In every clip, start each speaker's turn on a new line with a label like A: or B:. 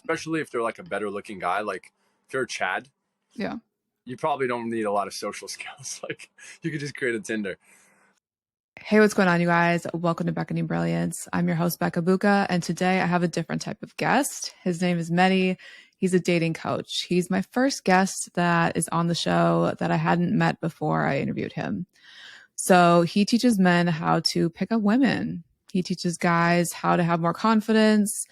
A: especially if they're like a better looking guy. Like if you're a Chad,
B: Yeah.
A: you probably don't need a lot of social skills. Like you could just create a Tinder.
B: Hey, what's going on, you guys? Welcome to Beckoning Brilliance. I'm your host, Becca Booka, and today I have a different type of guest. His name is Mehdi. He's a dating coach. He's my first guest that is on the show that I hadn't met before I interviewed him. So he teaches men how to pick up women. He teaches guys how to have more confidence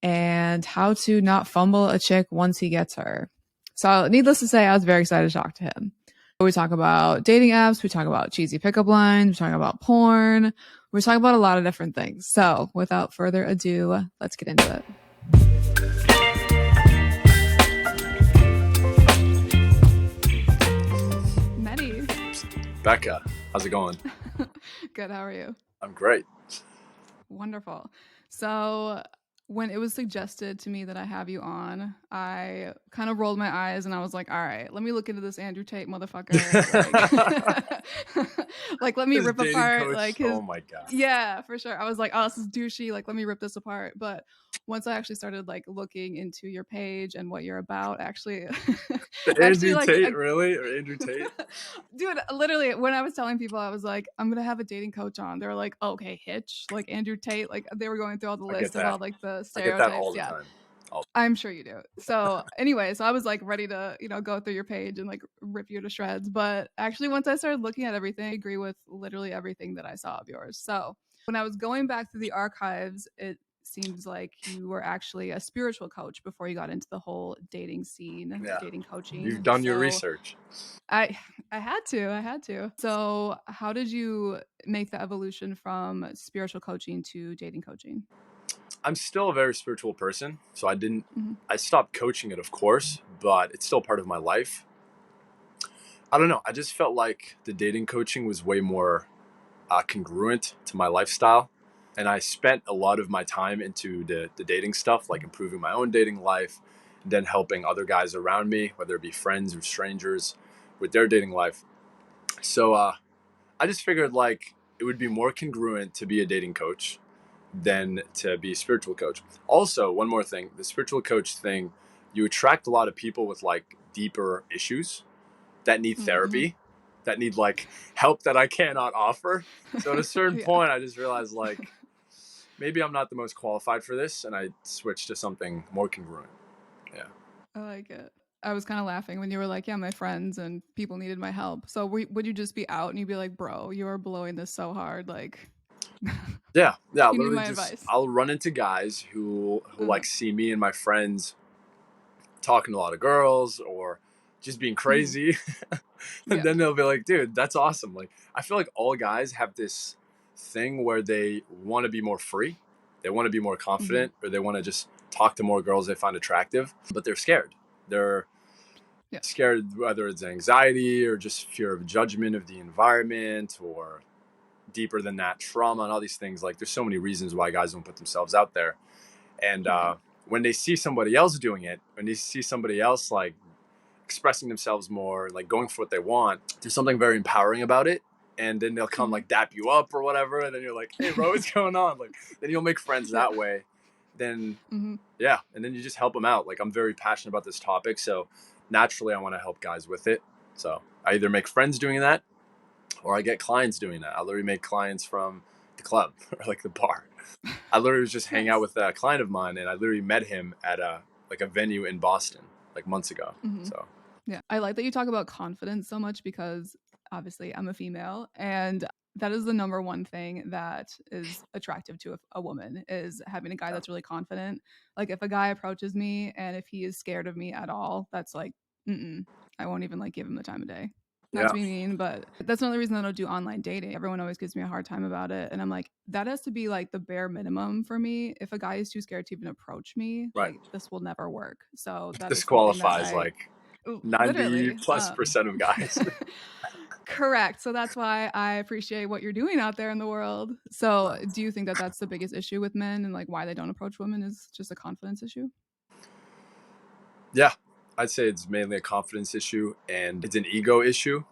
B: and how to not fumble a chick once he gets her. So needless to say, I was very excited to talk to him. We talk about dating apps. We talk about cheesy pickup lines. We talk about porn. We talk about a lot of different things. So without further ado, let's get into it. Mehdi.
A: Becca, how's it going?
B: Good. How are you?
A: I'm great.
B: Wonderful. So when it was suggested to me that I have you on, I kind of rolled my eyes and I was like, all right, let me look into this Andrew Tate motherfucker. Like let me rip apart
A: coach.
B: like his.
A: Oh my God.
B: Yeah, for sure. I was like, oh, this is douchey. Like, let me rip this apart. But once I actually started like looking into your page and what you're about, actually,
A: Andrew Tate, really? Or Andrew Tate?
B: Dude, literally, when I was telling people, I was like, I'm gonna have a dating coach on. They were like, oh, okay, Hitch, like Andrew Tate, like they were going through all the list of all like the stereotypes.
A: I get that all the time.
B: I'm sure you do. So anyway, so I was like ready to, go through your page and like rip you to shreds. But actually, once I started looking at everything, I agree with literally everything that I saw of yours. So when I was going back through the archives, it seems like you were actually a spiritual coach before you got into the whole dating scene, dating coaching.
A: You've done your research.
B: I had to. So how did you make the evolution from spiritual coaching to dating coaching?
A: I'm still a very spiritual person, so I stopped coaching it, of course, but it's still part of my life. I don't know. I just felt like the dating coaching was way more congruent to my lifestyle. And I spent a lot of my time into the dating stuff, like improving my own dating life, and then helping other guys around me, whether it be friends or strangers, with their dating life. So I just figured like it would be more congruent to be a dating coach than to be a spiritual coach. Also, one more thing, the spiritual coach thing, you attract a lot of people with like deeper issues that need therapy, that need like help that I cannot offer. So at a certain point, I just realized like, maybe I'm not the most qualified for this. And I switched to something more congruent. Yeah.
B: I like it. I was kind of laughing when you were like, yeah, my friends and people needed my help. So would you just be out and you'd be like, bro, you are blowing this so hard. Like,
A: yeah.
B: You need my advice.
A: I'll run into guys who like see me and my friends talking to a lot of girls or just being crazy. And then they'll be like, dude, that's awesome. Like, I feel like all guys have this thing where they want to be more free. They want to be more confident, or they want to just talk to more girls they find attractive, but they're scared. They're scared, whether it's anxiety or just fear of judgment of the environment, or deeper than that, trauma and all these things. Like, there's so many reasons why guys don't put themselves out there. And when they see somebody else doing it, when they see somebody else like expressing themselves more, like going for what they want, there's something very empowering about it. And then they'll come like dap you up or whatever, and then you're like, hey bro, what's going on? Like, then you'll make friends that way. Then and then you just help them out. Like, I'm very passionate about this topic, so naturally I want to help guys with it. So I either make friends doing that, or I get clients doing that. I literally make clients from the club or like the bar. I literally was just hanging out with a client of mine, and I literally met him at a venue in Boston like months ago. So
B: yeah, I like that you talk about confidence so much, because obviously I'm a female, and that is the number one thing that is attractive to a woman, is having a guy that's really confident. Like, if a guy approaches me and if he is scared of me at all, that's like, I won't even like give him the time of day. Not to be mean, but that's another reason I don't do online dating. Everyone always gives me a hard time about it. And I'm like, that has to be like the bare minimum for me. If a guy is too scared to even approach me, like, this will never work. So that
A: disqualifies like 90+% of guys.
B: Correct. So that's why I appreciate what you're doing out there in the world. So do you think that that's the biggest issue with men, and like why they don't approach women is just a confidence issue?
A: Yeah, I'd say it's mainly a confidence issue, and it's an ego issue.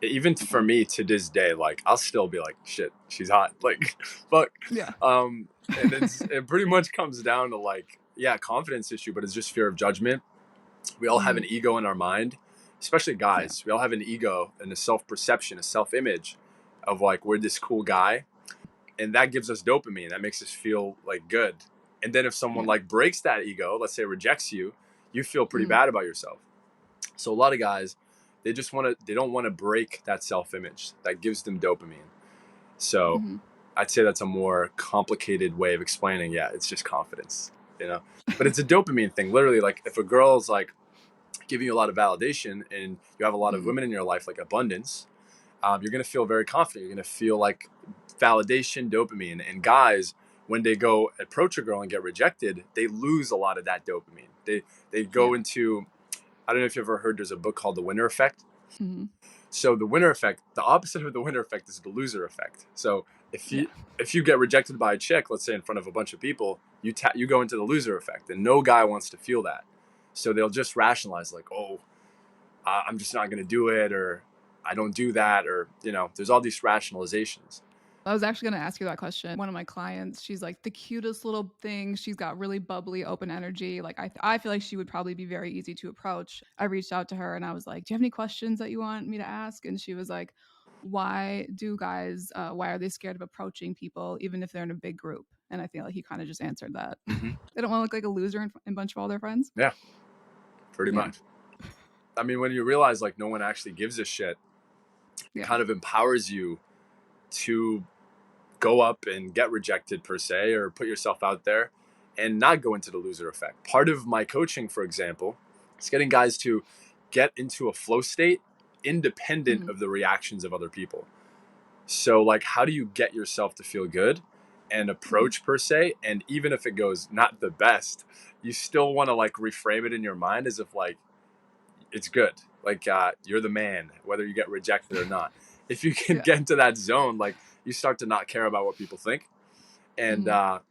A: Even for me to this day, like, I'll still be like, shit, she's hot. Like, fuck.
B: Yeah.
A: And it pretty much comes down to like confidence issue, but it's just fear of judgment. We all have an ego in our mind, especially guys.
B: Yeah.
A: We all have an ego and a self-perception, a self-image of like, we're this cool guy. And that gives us dopamine. That makes us feel like good. And then if someone
B: Yeah.
A: like breaks that ego, let's say rejects you, you feel pretty
B: Mm.
A: bad about yourself. So a lot of guys, they don't want to break that self-image that gives them dopamine. So
B: Mm-hmm.
A: I'd say that's a more complicated way of explaining. Yeah, it's just confidence, you know. But it's a dopamine thing. Literally, like if a girl's like giving you a lot of validation and you have a lot of
B: Mm.
A: women in your life, like abundance, you're gonna feel very confident. You're gonna feel like validation, dopamine. And guys, when they go approach a girl and get rejected, they lose a lot of that dopamine. They go
B: Yeah.
A: into, I don't know if you've ever heard, there's a book called The Winner Effect.
B: Mm-hmm.
A: So the winner effect, the opposite of the winner effect is the loser effect. So if
B: Yeah.
A: you get rejected by a chick, let's say in front of a bunch of people, you go into the loser effect, and no guy wants to feel that. So they'll just rationalize like, oh, I'm just not going to do it, or I don't do that, or there's all these rationalizations.
B: I was actually going to ask you that question. One of my clients, she's like the cutest little thing. She's got really bubbly, open energy. Like I feel like she would probably be very easy to approach. I reached out to her and I was like, "Do you have any questions that you want me to ask?" And she was like, "Why do guys? Why are they scared of approaching people, even if they're in a big group?" And I feel like he kind of just answered that.
A: Hmm.
B: They don't want to look like a loser in a bunch of all their friends.
A: Yeah, pretty
B: Yeah,
A: much. I mean, when you realize like no one actually gives a shit, it
B: yeah,
A: kind of empowers you to go up and get rejected per se, or put yourself out there and not go into the loser effect. Part of my coaching, for example, is getting guys to get into a flow state independent
B: mm-hmm.
A: of the reactions of other people. So like, how do you get yourself to feel good and
B: Mm-hmm.
A: approach per se? And even if it goes not the best, you still want to like reframe it in your mind as if like it's good. Like you're the man, whether you get rejected or not. If you can
B: Yeah,
A: get into that zone, like you start to not care about what people think, and
B: mm-hmm.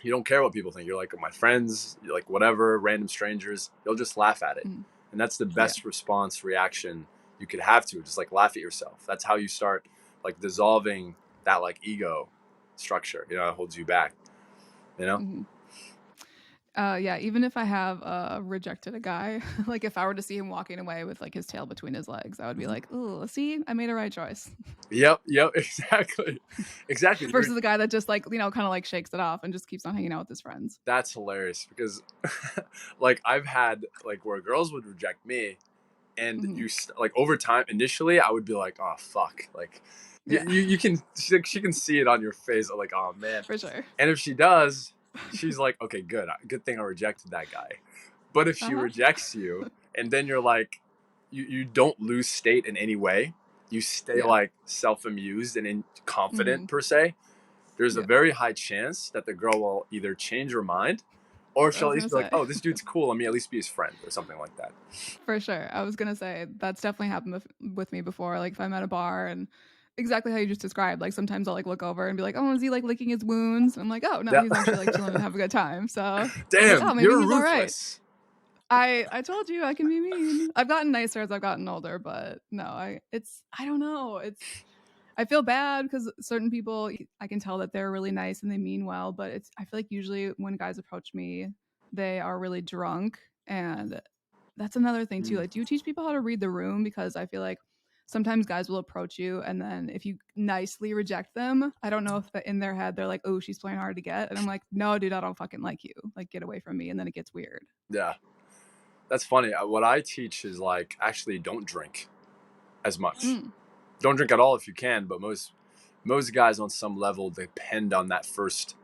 A: you don't care what people think. You're like, my friends, you're like whatever, random strangers, they'll just laugh at it,
B: Mm-hmm.
A: and that's the
B: Yeah,
A: best response reaction you could have to just like laugh at yourself. That's how you start like dissolving that like ego structure. It holds you back. You know.
B: mm-hmm. Yeah, even if I have rejected a guy, like if I were to see him walking away with like his tail between his legs, I would be
A: Mhm.
B: like, "Oh, see, I made a right choice."
A: Yep. Yep. Exactly. Exactly.
B: Versus the guy that just like kind of like shakes it off and just keeps on hanging out with his friends.
A: That's hilarious because like I've had like where girls would reject me, and
B: Hmm.
A: like over time initially I would be like, oh fuck, like
B: Yeah,
A: you can she can see it on your face like, oh man.
B: for sure.
A: And if she does, she's like, okay, good thing I rejected that guy. But if
B: Uh
A: she
B: huh.
A: rejects you and then you're like, you don't lose state in any way, you stay
B: Yeah.
A: like self-amused and confident
B: Hmm.
A: per se, there's a
B: Yeah.
A: very high chance that the girl will either change her mind, or
B: I
A: she'll
B: was
A: at
B: gonna
A: least be like,
B: say.
A: oh, this dude's cool, let me at least be his friend or something like that.
B: For sure. I was gonna say that's definitely happened with me before. Like if I'm at a bar and exactly how you just described. Like sometimes I'll like look over and be like, "Oh, is he like licking his wounds?" And I'm like, "Oh no,
A: Yeah.
B: he's actually like chilling and having a good time." So I was like,
A: Damn,
B: "Oh, maybe
A: you're
B: he's all right."
A: ruthless.
B: I told you I can be mean. I've gotten nicer as I've gotten older, but no, I don't know. I feel bad because certain people I can tell that they're really nice and they mean well, but I feel like usually when guys approach me, they are really drunk, and that's another thing too.
A: Mm,
B: Like, do you teach people how to read the room? Because I feel like sometimes guys will approach you, and then if you nicely reject them, I don't know if in their head they're like, "Oh, she's playing hard to get," and I'm like, "No, dude, I don't fucking like you. Like, get away from me." And then it gets weird.
A: yeah, that's funny. What I teach is like, actually don't drink as much.
B: Mm,
A: Don't drink at all if you can, but most guys on some level depend on that first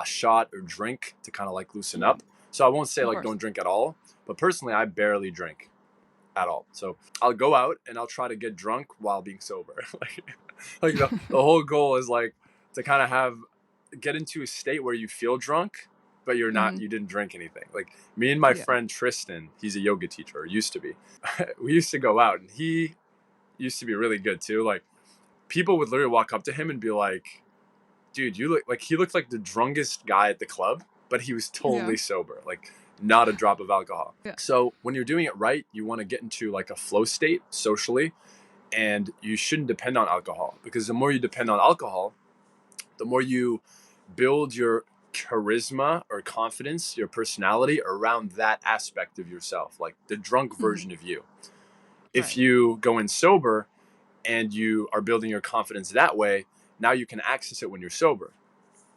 A: shot or drink to kind of like loosen
B: yeah,
A: up. So I won't say
B: of
A: like
B: course.
A: don't drink at all, but personally I barely drink at all. So I'll go out and I'll try to get drunk while being sober. Like the whole goal is like to kind of get into a state where you feel drunk, but
B: Hmm.
A: you didn't drink anything. Like me and my
B: Yeah.
A: friend Tristan, he's a yoga teacher, or used to be. We used to go out and he used to be really good too. Like people would literally walk up to him and be like, dude, you look like, he looked like the drunkest guy at the club, but he was
B: Yeah.
A: totally sober, like not a drop of alcohol.
B: Yeah.
A: So when you're doing it right, you want to get into like a flow state socially, and you shouldn't depend on alcohol, because the more you depend on alcohol, the more you build your charisma or confidence, your personality around that aspect of yourself, like the drunk version of you. If
B: Right.
A: you go in sober and you are building your confidence that way, now you can access it when you're sober.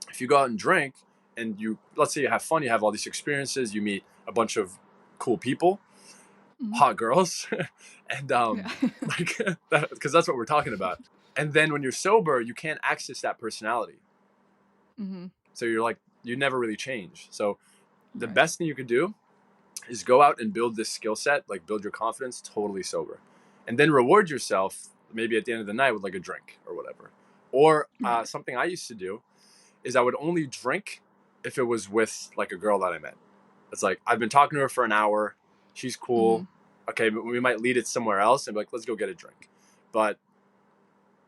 A: If you go out and drink and you, let's say you have fun, you have all these experiences, you meet a bunch of cool people,
B: Mhm.
A: hot girls, and
B: Yeah.
A: like because that's what we're talking about. And then when you're sober, you can't access that personality.
B: Hmm.
A: So you're like, you never really change. So the
B: Right.
A: best thing you could do is go out and build this skill set, like build your confidence totally sober. And then reward yourself maybe at the end of the night with like a drink or whatever. Or
B: Right.
A: something I used to do is I would only drink if it was with like a girl that I met. It's like, I've been talking to her for an hour. She's
B: Hmm.
A: cool. Okay, but we might lead it somewhere else and be like, let's go get a drink. But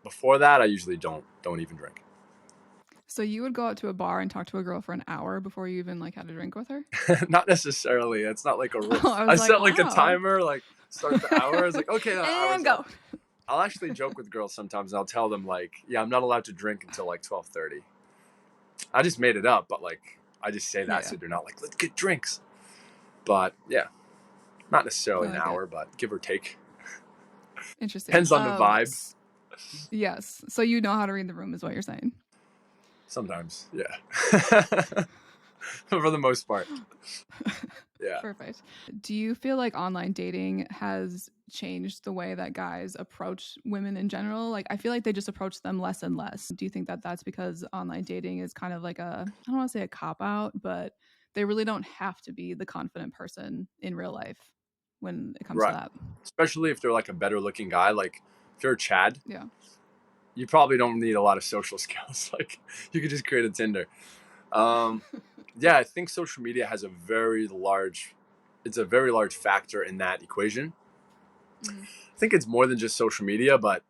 A: before that, I usually don't even drink.
B: So you would go out to a bar and talk to a girl for an hour before you even like had a drink with her?
A: Not necessarily. It's not like a rule.
B: Oh, I
A: I
B: was like,
A: set like a
B: wow.
A: timer, like start the hour. It's like, okay, the
B: And
A: hour's up.
B: go.
A: I'll actually joke with girls sometimes and I'll tell them like, yeah, I'm not allowed to drink until like 12:30. I just made it up, but like I just say that
B: Yeah.
A: so they're not like, let's get drinks. But yeah, not
B: I
A: necessarily an
B: like it.
A: hour, but give or take.
B: Interesting.
A: Depends on the vibe.
B: Yes. So you know how to read the room is what you're saying.
A: Sometimes, yeah. For the most part, yeah.
B: Perfect. Do you feel like online dating has changed the way that guys approach women in general? Like, I feel like they just approach them less and less. Do you think that that's because online dating is kind of like a, I don't want to say a cop out, but they really don't have to be the confident person in real life when it comes to
A: Right.
B: that?
A: Especially if they're like a better looking guy. Like if you're a Chad,
B: Yeah.
A: you probably don't need a lot of social skills. Like you could just create a Tinder. Um, yeah, I think social media has a very large, it's a very large factor in that equation.
B: Hmm.
A: I think it's more than just social media, but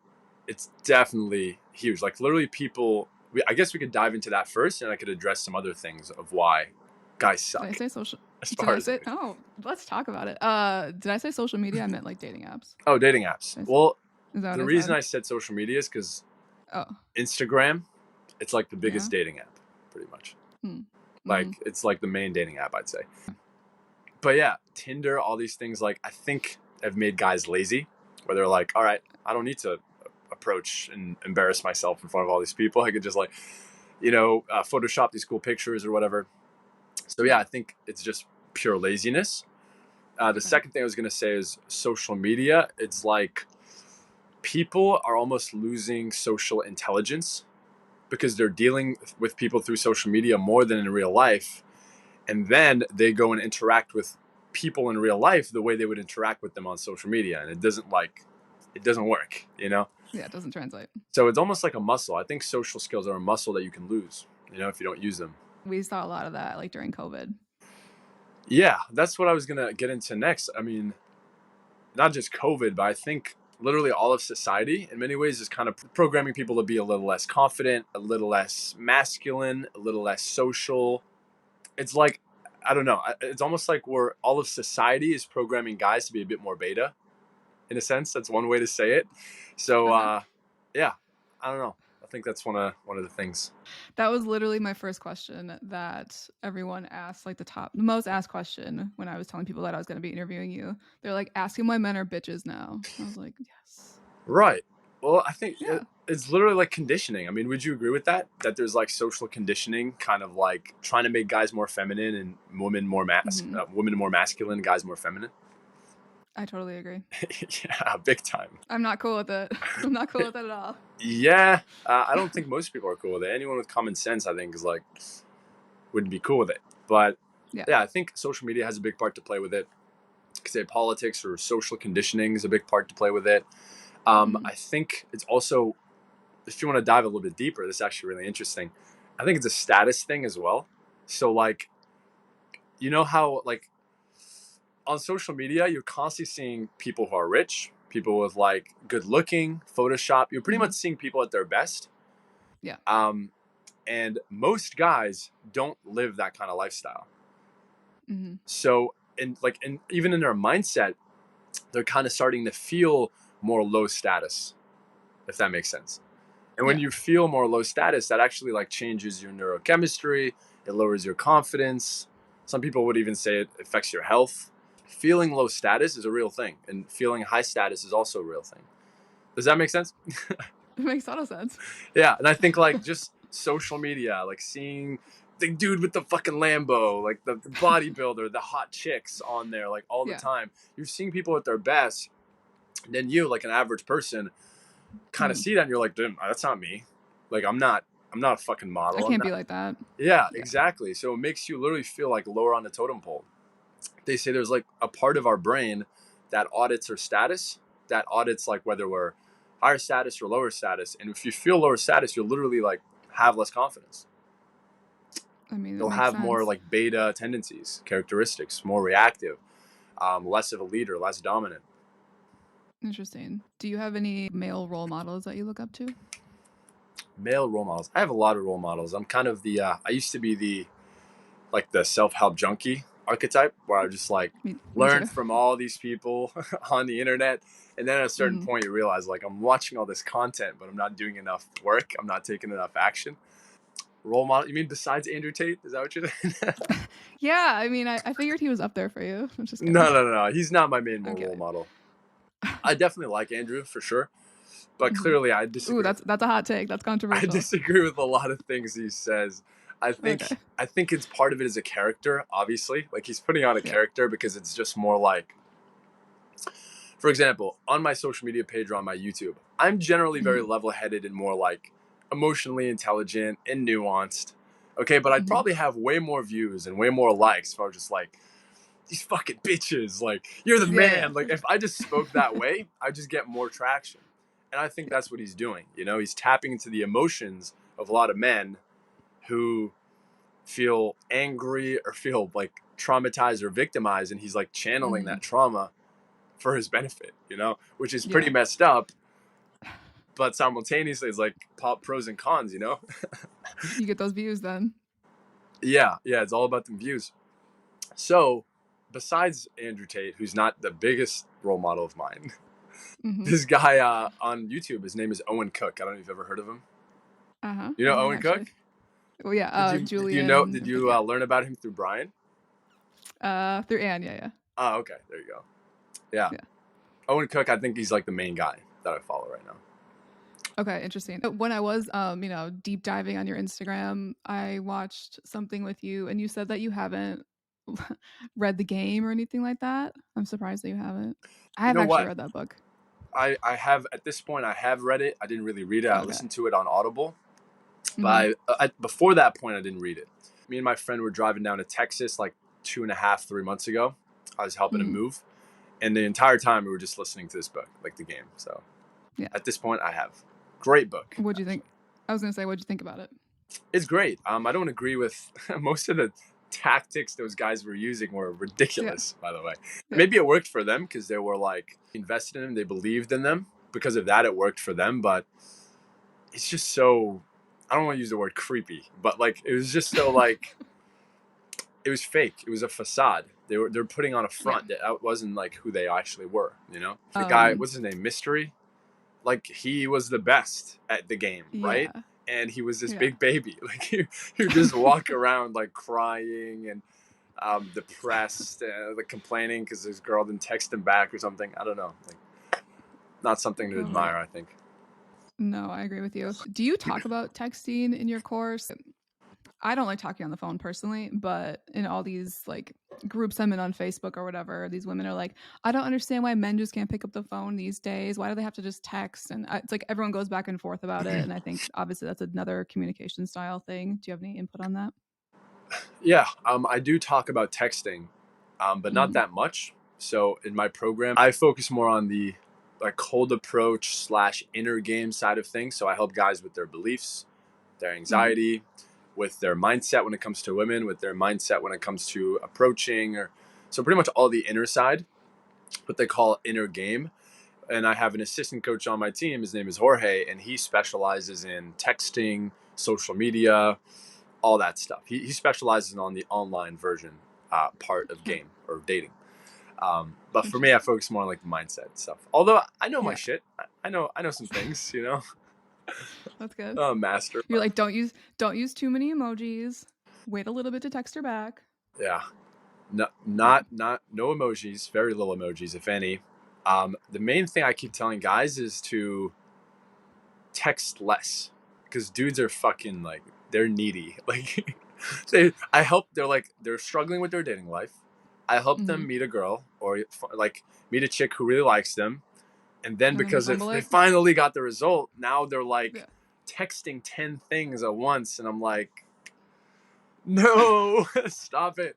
A: it's definitely huge. Like literally people, I guess we could dive into that first and I could address some other things of why guys
B: Did I
A: suck
B: say social?
A: as
B: Did
A: far
B: I
A: as
B: say?
A: like,
B: Oh, let's talk about it. Did I say social media? I meant like dating apps.
A: oh, dating apps.
B: Did I say,
A: Well,
B: is that what
A: the
B: I
A: reason
B: said?
A: I said social media is because
B: Oh,
A: Instagram, it's like the
B: yeah.
A: biggest dating app, pretty much.
B: Hmm.
A: Like
B: Mm-hmm.
A: it's like the main dating app, I'd say. But yeah, Tinder, all these things, like I think have made guys lazy, where they're like, all right, I don't need to approach and embarrass myself in front of all these people. I could just like, Photoshop these cool pictures or whatever. So yeah,
B: Yeah.
A: I think it's just pure laziness. The
B: Okay.
A: second thing I was gonna say is social media. It's like people are almost losing social intelligence because they're dealing with people through social media more than in real life, and then they go and interact with people in real life the way they would interact with them on social media, and it doesn't work.
B: Yeah, it doesn't translate.
A: So it's almost like a muscle. I think social skills are a muscle that you can lose, if you don't use them.
B: We saw a lot of that like during COVID.
A: Yeah, that's what I was gonna get into next. I mean, not just COVID, but I think literally all of society in many ways is kind of programming people to be a little less confident, a little less masculine, a little less social. It's like, I don't know. It's almost like we're all of society is programming guys to be a bit more beta, in a sense. That's one way to say it. So,
B: Okay.
A: yeah, I don't know. I think that's one of the things.
B: That was literally my first question that everyone asked, like the most asked question when I was telling people that I was going to be interviewing you. They're like, asking why men are bitches now. I was like, yes.
A: Right. Well, I think
B: Yeah.
A: it's literally like conditioning. I mean, would you agree with that? That there's like social conditioning, kind of like trying to make guys more feminine and
B: Hmm.
A: women more masculine, guys more feminine.
B: I totally agree.
A: Yeah, big time.
B: I'm not cool with it. I'm not cool with it at all.
A: Yeah, I don't think most people are cool with it. Anyone with common sense, I think, is like wouldn't be cool with it. But
B: Yeah.
A: yeah, I think social media has a big part to play with it. Say politics or social conditioning is a big part to play with it.
B: Hmm.
A: I think it's also, if you want to dive a little bit deeper, this is actually really interesting. I think it's a status thing as well. So like, you know how like on social media, you're constantly seeing people who are rich, people with like good looking, Photoshop. You're pretty
B: Hmm.
A: much seeing people at their best.
B: Yeah.
A: Um, and most guys don't live that kind of lifestyle.
B: Hmm.
A: So, and even in their mindset, they're kind of starting to feel more low status, if that makes sense. And when
B: Yeah.
A: you feel more low status, that actually like changes your neurochemistry. It lowers your confidence. Some people would even say it affects your health. Feeling low status is a real thing, and feeling high status is also a real thing. Does that make sense?
B: It makes a lot of sense.
A: Yeah, and I think like just social media, like seeing the dude with the fucking Lambo, like the bodybuilder, the hot chicks on there, like all the
B: Yeah.
A: time. You're seeing people at their best, and then you, like an average person, kind of
B: Mhm.
A: see that, and you're like, dude, that's not me. Like I'm not a fucking
B: I
A: model. I'm
B: can't
A: not.
B: be like that.
A: Yeah,
B: Yeah.
A: exactly. So it makes you literally feel like lower on the totem pole. They say there's like a part of our brain that audits our status, that audits like whether we're higher status or lower status. And if you feel lower status, you'll literally like have less confidence.
B: I mean, that
A: You'll
B: makes
A: have more
B: sense.
A: like beta tendencies, characteristics, more reactive, less of a leader, less dominant.
B: Interesting. Do you have any male role models that you look up to?
A: Male role models. I have a lot of role models. I'm kind of the I used to be the like the self-help junkie archetype where I just like
B: Me
A: learn
B: too.
A: from all these people on the internet, and then at a certain
B: Hmm.
A: point you realize like I'm watching all this content but I'm not doing enough work, I'm not taking enough action. Role model, you mean besides Andrew Tate? Is that what you're saying?
B: Yeah, I mean, I figured he was up there for you. I'm just kidding.
A: No, he's not my main
B: I'm
A: role
B: kidding.
A: model. I definitely like Andrew for sure, but
B: Hmm.
A: clearly I
B: Ooh,
A: disagree with
B: that's a hot take. That's
A: I
B: controversial.
A: disagree with a lot of things he says. I
B: Okay.
A: think I think it's part of it is a character, obviously. Like he's putting on a
B: Yeah.
A: character because it's just more like, for example, on my social media page or on my YouTube, I'm generally very
B: Hmm.
A: level headed and more like emotionally intelligent and nuanced. Okay, but I'd
B: Hmm.
A: probably have way more views and way more likes if I was just like, these fucking bitches, like, you're the
B: Yeah, yeah,
A: man.
B: for
A: Like, if I just spoke that way, I just get more traction. And I think
B: yeah.
A: that's what he's doing. You know, he's tapping into the emotions of a lot of men who feel angry or feel like traumatized or victimized. And he's like channeling
B: Hmm.
A: that trauma for his benefit, you know, which is pretty
B: Yeah.
A: messed up. But simultaneously, it's like pop pros and cons, you know?
B: You get those views then.
A: Yeah, it's all about the views. So, besides Andrew Tate, who's not the biggest role model of mine,
B: Hmm.
A: this guy on YouTube, his name is Owen Cook. I don't know if you've ever heard of him.
B: Uh-huh.
A: You
B: I
A: know
B: have
A: Owen Cook?
B: actually. Well, yeah,
A: Did you
B: Julian
A: know?
B: and
A: Did
B: everything.
A: you
B: Yeah.
A: learn about him through Brian?
B: Through Anne. Yeah, yeah.
A: Oh, okay. There you go. Yeah,
B: Yeah.
A: Owen Cook. I think he's like the main guy that I follow right now.
B: Okay, interesting. When I was, deep diving on your Instagram, I watched something with you, and you said that you haven't read the game or anything like that. I'm surprised that you haven't. I
A: You
B: have
A: know
B: actually
A: what?
B: read that book.
A: I have at this point. I have read it. I didn't really read it. I
B: Okay.
A: listened to it on Audible. But
B: Hmm.
A: before that point, I didn't read it. Me and my friend were driving down to Texas like 2.5, 3 months ago. I was helping him
B: Hmm.
A: move, and the entire time we were just listening to this book, like the game. So
B: Yeah.
A: at this point, I have great book.
B: What'd you think?
A: Actually,
B: I was gonna say, what'd you think about it?
A: it's great. I don't agree with most of the tactics those guys were using were
B: Yeah.
A: ridiculous. By the way,
B: Yeah.
A: maybe it worked for them because they were like invested in them, they believed in them. Because of that, it worked for them. But it's just so, I don't want to use the word creepy, but like it was just so like it was fake. It was a facade. They're putting on a
B: Yeah.
A: front that wasn't like who they actually were. You know, the guy,
B: Um.
A: what's his name, Mystery. Like he was the best at the game, right?
B: Yeah.
A: And he was this
B: Yeah.
A: big baby. Like you just walk around like crying and depressed, like complaining because his girl didn't text him back or something. I don't know. Like not something to
B: Oh my
A: admire.
B: god.
A: I think.
B: No, I agree with you. Do you talk about texting in your course? I don't like talking on the phone personally, but in all these like groups I'm in on Facebook or whatever, these women are like, I don't understand why men just can't pick up the phone these days. Why do they have to just text? And it's like everyone goes back and forth about it. And I think obviously that's another communication style thing. Do you have any input on that?
A: Yeah, I do talk about texting, but not
B: Mm-hmm.
A: that much. So in my program, I focus more on the like cold approach slash inner game side of things. So I help guys with their beliefs, their
B: Mm-hmm.
A: anxiety, with their mindset when it comes to women, with their mindset when it comes to approaching, or so pretty much all the inner side, what they call inner game. And I have an assistant coach on my team. His name is Jorge, and he specializes in texting, social media, all that stuff. He specializes on the online version part of
B: Yeah.
A: game or dating. But for me, I
B: Interesting.
A: focus more on like the mindset stuff. Although I know my
B: Yeah.
A: shit, I know some things. You know,
B: That's good.
A: master.
B: You're like, don't use too many emojis. Wait a little bit to text her back.
A: Yeah. No,
B: Yeah.
A: no emojis, very little emojis, if any. The main thing I keep telling guys is to text less, because dudes are fucking like, they're needy. Like, they're struggling with their dating life. I help
B: Mm-hmm.
A: them meet a girl, or like meet a chick who really likes them, and then
B: And then they
A: because if
B: fumble
A: they
B: it.
A: finally got the result, now they're like
B: Yeah.
A: texting 10 things at once, and I'm like, no, stop it.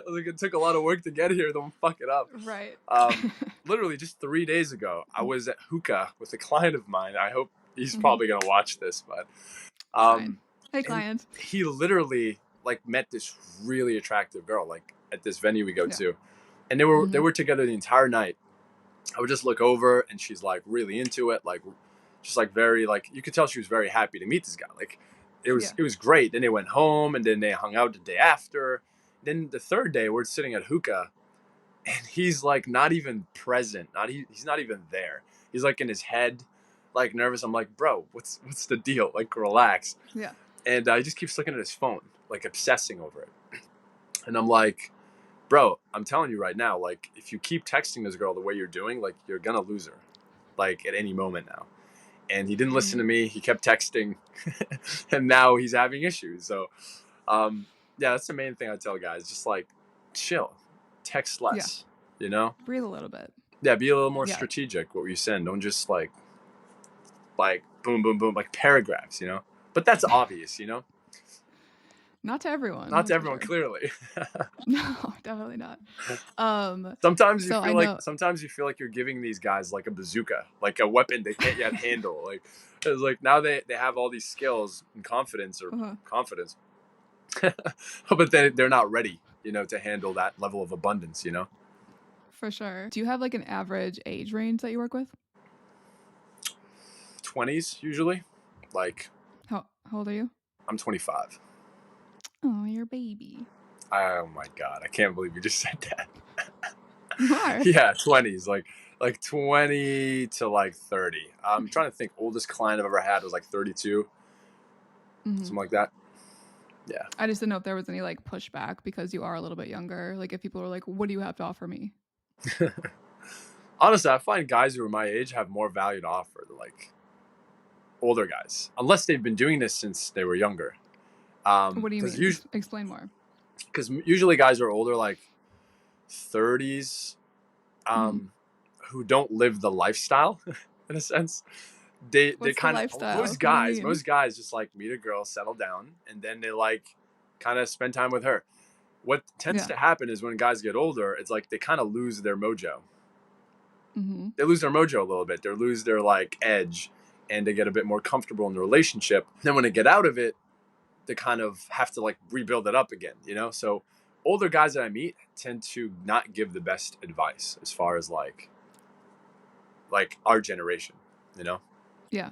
A: Like, it took a lot of work to get here. Don't fuck it up.
B: Right.
A: Um, Literally just 3 days ago, I was at hookah with a client of mine. I hope he's
B: Mm-hmm.
A: probably gonna watch this, but
B: Fine. Hey,
A: and
B: client.
A: he literally like met this really attractive girl like at this venue we go
B: Yeah.
A: to, and they
B: Mm-hmm.
A: were together the entire night. I would just look over, and she's like really into it, like just like very like, you could tell she was very happy to meet this guy. Like
B: Yeah.
A: it was great. Then they went home, and then they hung out the day after. Then the third day, we're sitting at hookah, and he's like not even present. He's not even there. He's like in his head, like nervous. I'm like, bro, what's the deal? Like, relax.
B: Yeah.
A: And he just keeps looking at his phone, like obsessing over it. And I'm like, bro, I'm telling you right now, like, if you keep texting this girl the way you're doing, like, you're gonna lose her, like, at any moment now. And he didn't listen
B: Mm-hmm.
A: to me. He kept texting, and now he's having issues. So, um, yeah, that's the main thing I tell guys. Just like, chill, text
B: Yeah.
A: less. You know,
B: Breathe a little bit.
A: yeah, be a little more
B: Yeah.
A: strategic what you send. Don't just like boom, boom, boom, like paragraphs. You know, but that's obvious. You know,
B: Not to everyone,
A: not to
B: that's for
A: everyone
B: sure.
A: clearly.
B: No, definitely not.
A: Sometimes
B: So I know.
A: you feel like you're giving these guys like a bazooka, like a weapon they can't yet handle. Like, it's like now they have all these skills and
B: Uh-huh.
A: confidence, but they're not ready, you know, to handle that level of abundance. You know,
B: For sure. Do you have like an average age range that you work with?
A: 20s usually. Like,
B: How old are you?
A: I'm 25.
B: Oh, you're a baby.
A: Oh my god, I can't believe you just said that.
B: You are.
A: Yeah, 20s, like 20 to like 30. I'm trying to think. Oldest client I've ever had was like 32,
B: Hmm.
A: something like that. Yeah.
B: I just didn't know if there was any like pushback because you are a little bit younger. Like if people were like, "What do you have to offer me?"
A: Honestly, I find guys who are my age have more value to offer than like older guys, unless they've been doing this since they were younger.
B: What do you
A: Because
B: mean? Explain more.
A: usually guys are older, like 30s,
B: Hmm.
A: um, who don't live the lifestyle in a sense. They
B: What's the
A: kind of,
B: lifestyle? What do you mean?
A: most guys just like meet a girl, settle down, and then they like kind of spend time with her. What tends
B: Yeah.
A: to happen is when guys get older, it's like they kind of lose their mojo.
B: Hmm.
A: They lose their mojo a little bit. They lose their like edge, and they get a bit more comfortable in the relationship. Then when they get out of it, they kind of have to like rebuild it up again, you know? So older guys that I meet tend to not give the best advice as far as like our generation, you know?
B: Yeah.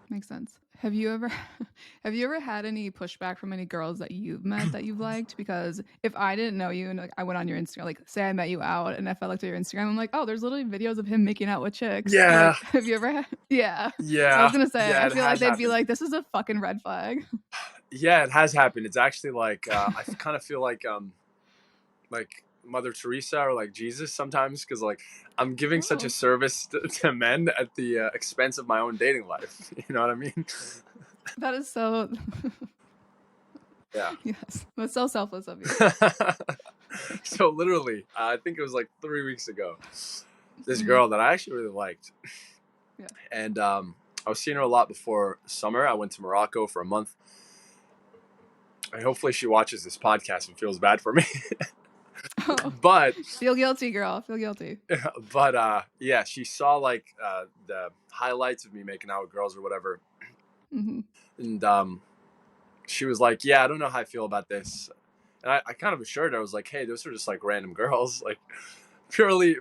B: Makes sense. Have you ever have you ever had any pushback from any girls that you've met that you've liked? Because if I didn't know you and like I went on your Instagram, like say I met you out and if I looked at your Instagram, I'm like, oh, there's literally videos of him making out with chicks.
A: Yeah,
B: Like, have you ever had Yeah. I was
A: yeah,
B: gonna say,
A: yeah,
B: I
A: it
B: feel like
A: has
B: they'd be
A: happened.
B: like, this is a fucking red flag.
A: Yeah, it has happened. It's actually like I kind of feel like Mother Teresa or like Jesus sometimes, because like I'm giving such a
B: Oh.
A: service to men at the expense of my own dating life. You know what I mean?
B: That is so
A: Yeah.
B: yes. That's so selfless of you.
A: So literally, I think it was like 3 weeks ago. This
B: Hmm.
A: girl that I actually really liked,
B: Yeah.
A: and I was seeing her a lot before summer. I went to Morocco for a month. And hopefully, she watches this podcast and feels bad for me.
B: Oh.
A: but
B: Feel guilty, girl. Feel guilty.
A: yeah, she saw like the highlights of me making out with girls or whatever,
B: Hmm.
A: and she was like, "Yeah, I don't know how I feel about this." And I kind of assured her, I was like, "Hey, those are just like random girls, like purely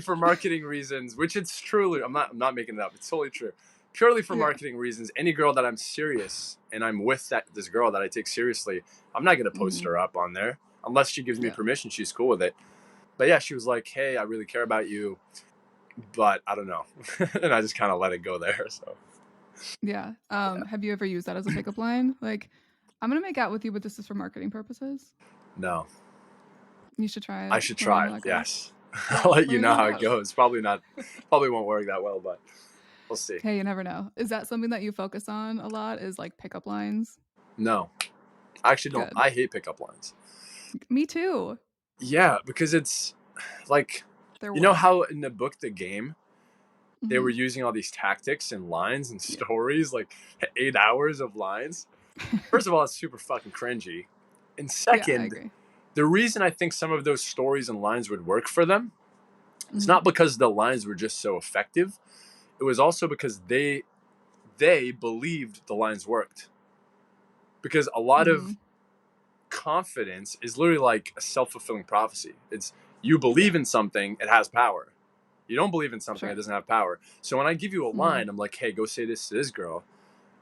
A: for marketing reasons." Which it's truly, I'm not making it up. It's totally true. Purely for
B: Yeah.
A: marketing reasons, any girl that I'm serious and I'm with this girl that I take seriously, I'm not gonna post
B: Hmm.
A: her up on there unless she gives me
B: Yeah.
A: permission. She's cool with it. But yeah, she was like, "Hey, I really care about you, but I don't know," and I just kind of let it go there. So
B: Yeah.
A: yeah.
B: Have you ever used that as a pickup line? Like, I'm gonna make out with you, but this is for marketing purposes.
A: No,
B: You should try
A: I
B: it.
A: should
B: Let me know
A: try
B: how
A: it.
B: that goes.
A: Yes, I'll
B: Yeah,
A: let
B: let
A: you
B: me know
A: know
B: how
A: how
B: it
A: it
B: goes.
A: goes. Probably won't work that well, but we'll see.
B: Hey, you never know. Is that something that you focus on a lot? Is like pickup lines?
A: No, I actually don't.
B: Good.
A: I hate pickup lines.
B: Me too.
A: Yeah, because it's like,
B: They're
A: you know
B: what?
A: how in the book The Game they were
B: Hmm.
A: using all these tactics and lines and
B: Yeah.
A: stories, like 8 hours of lines. First of all, it's super fucking cringy, and
B: Yeah, I
A: second,
B: agree.
A: the reason I think some of those stories and lines would work for them is
B: Hmm.
A: not because the lines were just so effective. It was also because they believed the lines worked. Because a lot
B: Hmm.
A: of confidence is literally like a self-fulfilling prophecy. It's you believe
B: Yeah,
A: in something, it has power. You don't believe in something, it
B: sure.
A: doesn't have power. So when I give you a
B: Hmm.
A: line, I'm like, hey, go say this to this girl.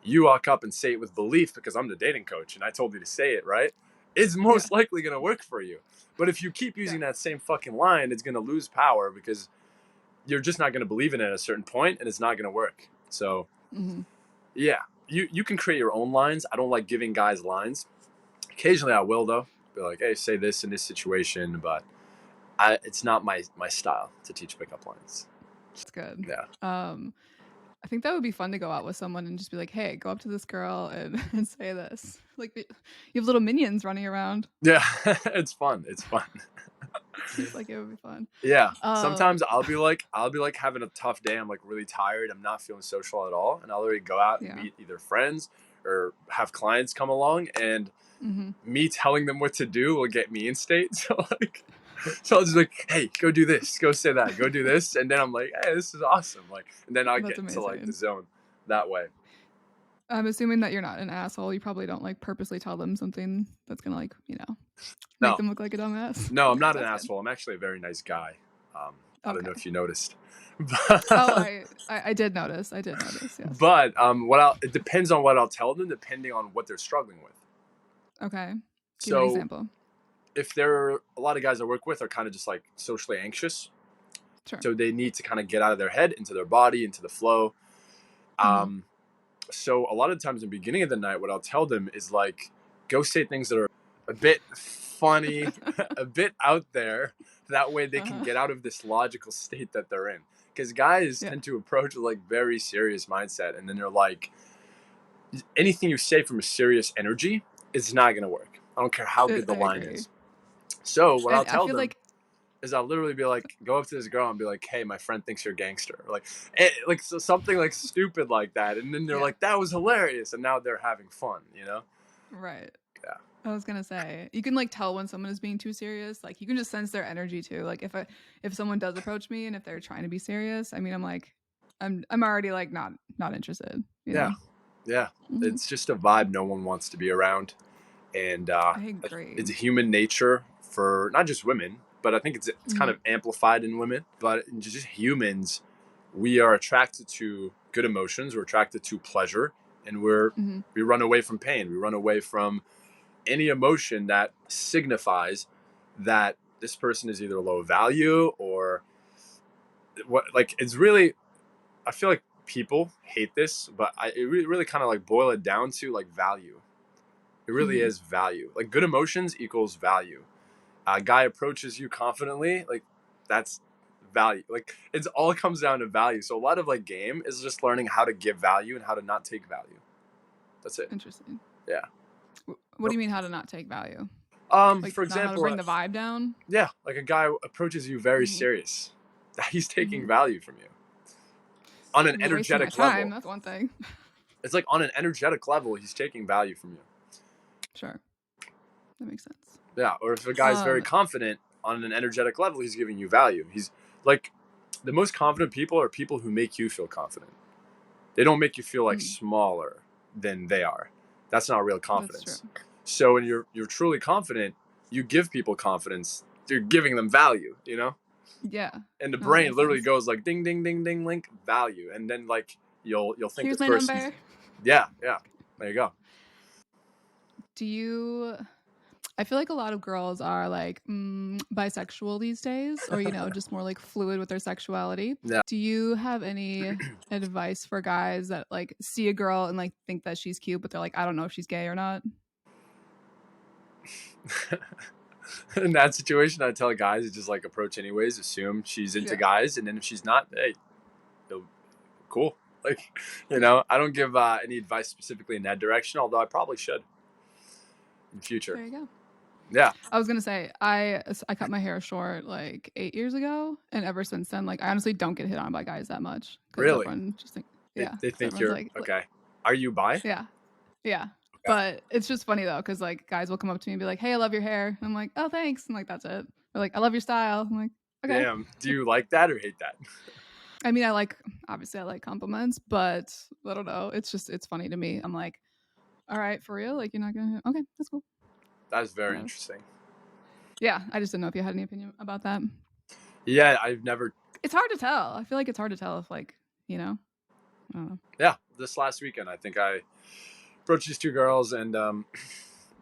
A: You walk up and say it with belief because I'm the dating coach and I told you to say it, right? It's
B: Yeah,
A: most likely going to work for you. But if you keep
B: yeah.
A: using that same fucking line, it's going to lose power because you're just not going to believe in it at a certain point and it's not going to work. So,
B: Hmm.
A: yeah, you can create your own lines. I don't like giving guys lines. Occasionally I will, though. Be like, hey, say this in this situation, but it's not my style to teach pickup lines.
B: It's good.
A: Yeah.
B: I think that would be fun to go out with someone and just be like, "Hey, go up to this girl and, and say this." Like you have little minions running around.
A: Yeah, it's fun. It's fun.
B: Seems like it would be fun.
A: Yeah.
B: Um,
A: Sometimes I'll be like having a tough day. I'm like really tired. I'm not feeling social at all. And I'll literally go out and
B: yeah.
A: meet either friends or have clients come along and
B: Hmm.
A: me telling them what to do will get me in state. So I'll just be like, hey, go do this, go say that, go do this. And then I'm like, hey, this is awesome. Like, and then I
B: That's
A: get into like the
B: amazing.
A: zone that way.
B: I'm assuming that you're not an asshole. You probably don't like purposely tell them something that's gonna like make
A: No,
B: them look like a dumbass.
A: no, I'm
B: Okay,
A: not an
B: that's good.
A: asshole. I'm actually a very nice guy. I don't know
B: Okay.
A: if you noticed.
B: Oh,
A: But
B: I did notice. I did notice. Yes.
A: But it depends on what I'll tell them, depending on what they're struggling with.
B: Okay. Give me an
A: So
B: example.
A: if there are a lot of guys I work with are kind of just like socially anxious,
B: Sure.
A: so they need to kind of get out of their head into their body, into the flow.
B: Hmm.
A: So a lot of times in the beginning of the night, what I'll tell them is like, go say things that are a bit funny, a bit out there. That way they can
B: Uh-huh.
A: get out of this logical state that they're in. Because guys
B: Yeah.
A: tend to approach with like very serious mindset, and then they're like, anything you say from a serious energy is not going to work. I don't care how good the
B: I
A: line
B: agree.
A: is. So what I'll
B: And I
A: tell
B: feel
A: them
B: like
A: is I'll literally be like, go up to this girl and be like, hey, my friend thinks you're a gangster, or like, so something like stupid like that, and then they're
B: yeah,
A: like, that was hilarious, and now they're having fun, you know?
B: right.
A: Yeah,
B: I was gonna say you can like tell when someone is being too serious. Like you can just sense their energy too. Like if someone does approach me and if they're trying to be serious, I mean, I'm like, I'm already like not interested. You
A: yeah,
B: know.
A: yeah.
B: Hmm.
A: It's just a vibe no one wants to be around, and
B: I agree.
A: it's human nature for not just women, but I think it's kind
B: Hmm.
A: of amplified in women, but just humans. We are attracted to good emotions. We're attracted to pleasure, and
B: Hmm.
A: we run away from pain. We run away from any emotion that signifies that this person is either low value or what. Like it's really, I feel like people hate this, but it really kind of like boil it down to like value. It really
B: Hmm.
A: is value. Like good emotions equals value. A guy approaches you confidently, like that's value. Like it's all comes down to value. So a lot of like game is just learning how to give value and how to not take value. That's it.
B: Interesting.
A: Yeah.
B: What do you mean how to not take value? Like
A: For
B: not how to
A: example,
B: bring the vibe down?
A: yeah, like a guy approaches you very
B: Hmm.
A: serious. He's taking
B: Hmm.
A: value from you on an
B: You're wasting my
A: energetic
B: time.
A: level.
B: That's one thing.
A: It's like on an energetic level, he's taking value from you.
B: Sure, that makes sense.
A: Yeah. Or if a guy's very
B: Um.
A: confident on an energetic level, he's giving you value. He's like the most confident people are people who make you feel confident. They don't make you feel like
B: Mm,
A: smaller than they are. That's not real
B: that's true.
A: confidence. So when you're truly confident, you give people confidence. You're giving them value, you know?
B: Yeah.
A: And the
B: No, that
A: brain
B: makes
A: literally
B: sense.
A: goes like ding ding ding ding link value. And then like you'll think
B: Here's
A: this
B: my
A: person's
B: number.
A: yeah, yeah. There you go.
B: Do you I feel like a lot of girls are like bisexual these days, or just more like fluid with their sexuality.
A: Yeah.
B: Do you have any advice for guys that like see a girl and like think that she's cute, but they're like, I don't know if she's gay or not?
A: in that situation, I tell guys to just like approach anyways, assume she's into
B: Yeah.
A: guys, and then if she's not, hey, cool. Like,
B: Yeah.
A: I don't give any advice specifically in that direction, although I probably should in the future.
B: There you go.
A: Yeah.
B: I was gonna say I cut my hair short like 8 years ago, and ever since then, like I honestly don't get hit on by guys that much because
A: Really?
B: everyone just think
A: They,
B: yeah,
A: they
B: because
A: think
B: everyone's
A: you're
B: like
A: okay. Are you bi?
B: yeah, yeah.
A: Okay.
B: But it's just funny though, because like guys will come up to me and be like, "Hey, I love your hair." And I'm like, "Oh, thanks." And like that's it. Or like, "I love your style." I'm like, "Okay."
A: Damn. Do you like that or hate that?
B: I mean, obviously I like compliments, but I don't know. It's funny to me. I'm like, "All right, for real? Like you're not gonna okay, that's cool."
A: That's very
B: Whatever.
A: interesting.
B: Yeah, I just didn't know if you had any opinion about that.
A: Yeah, I've never.
B: It's hard to tell. I feel like it's hard to tell if like, you know, I don't know.
A: Yeah, this last weekend, I think I approached these two girls, and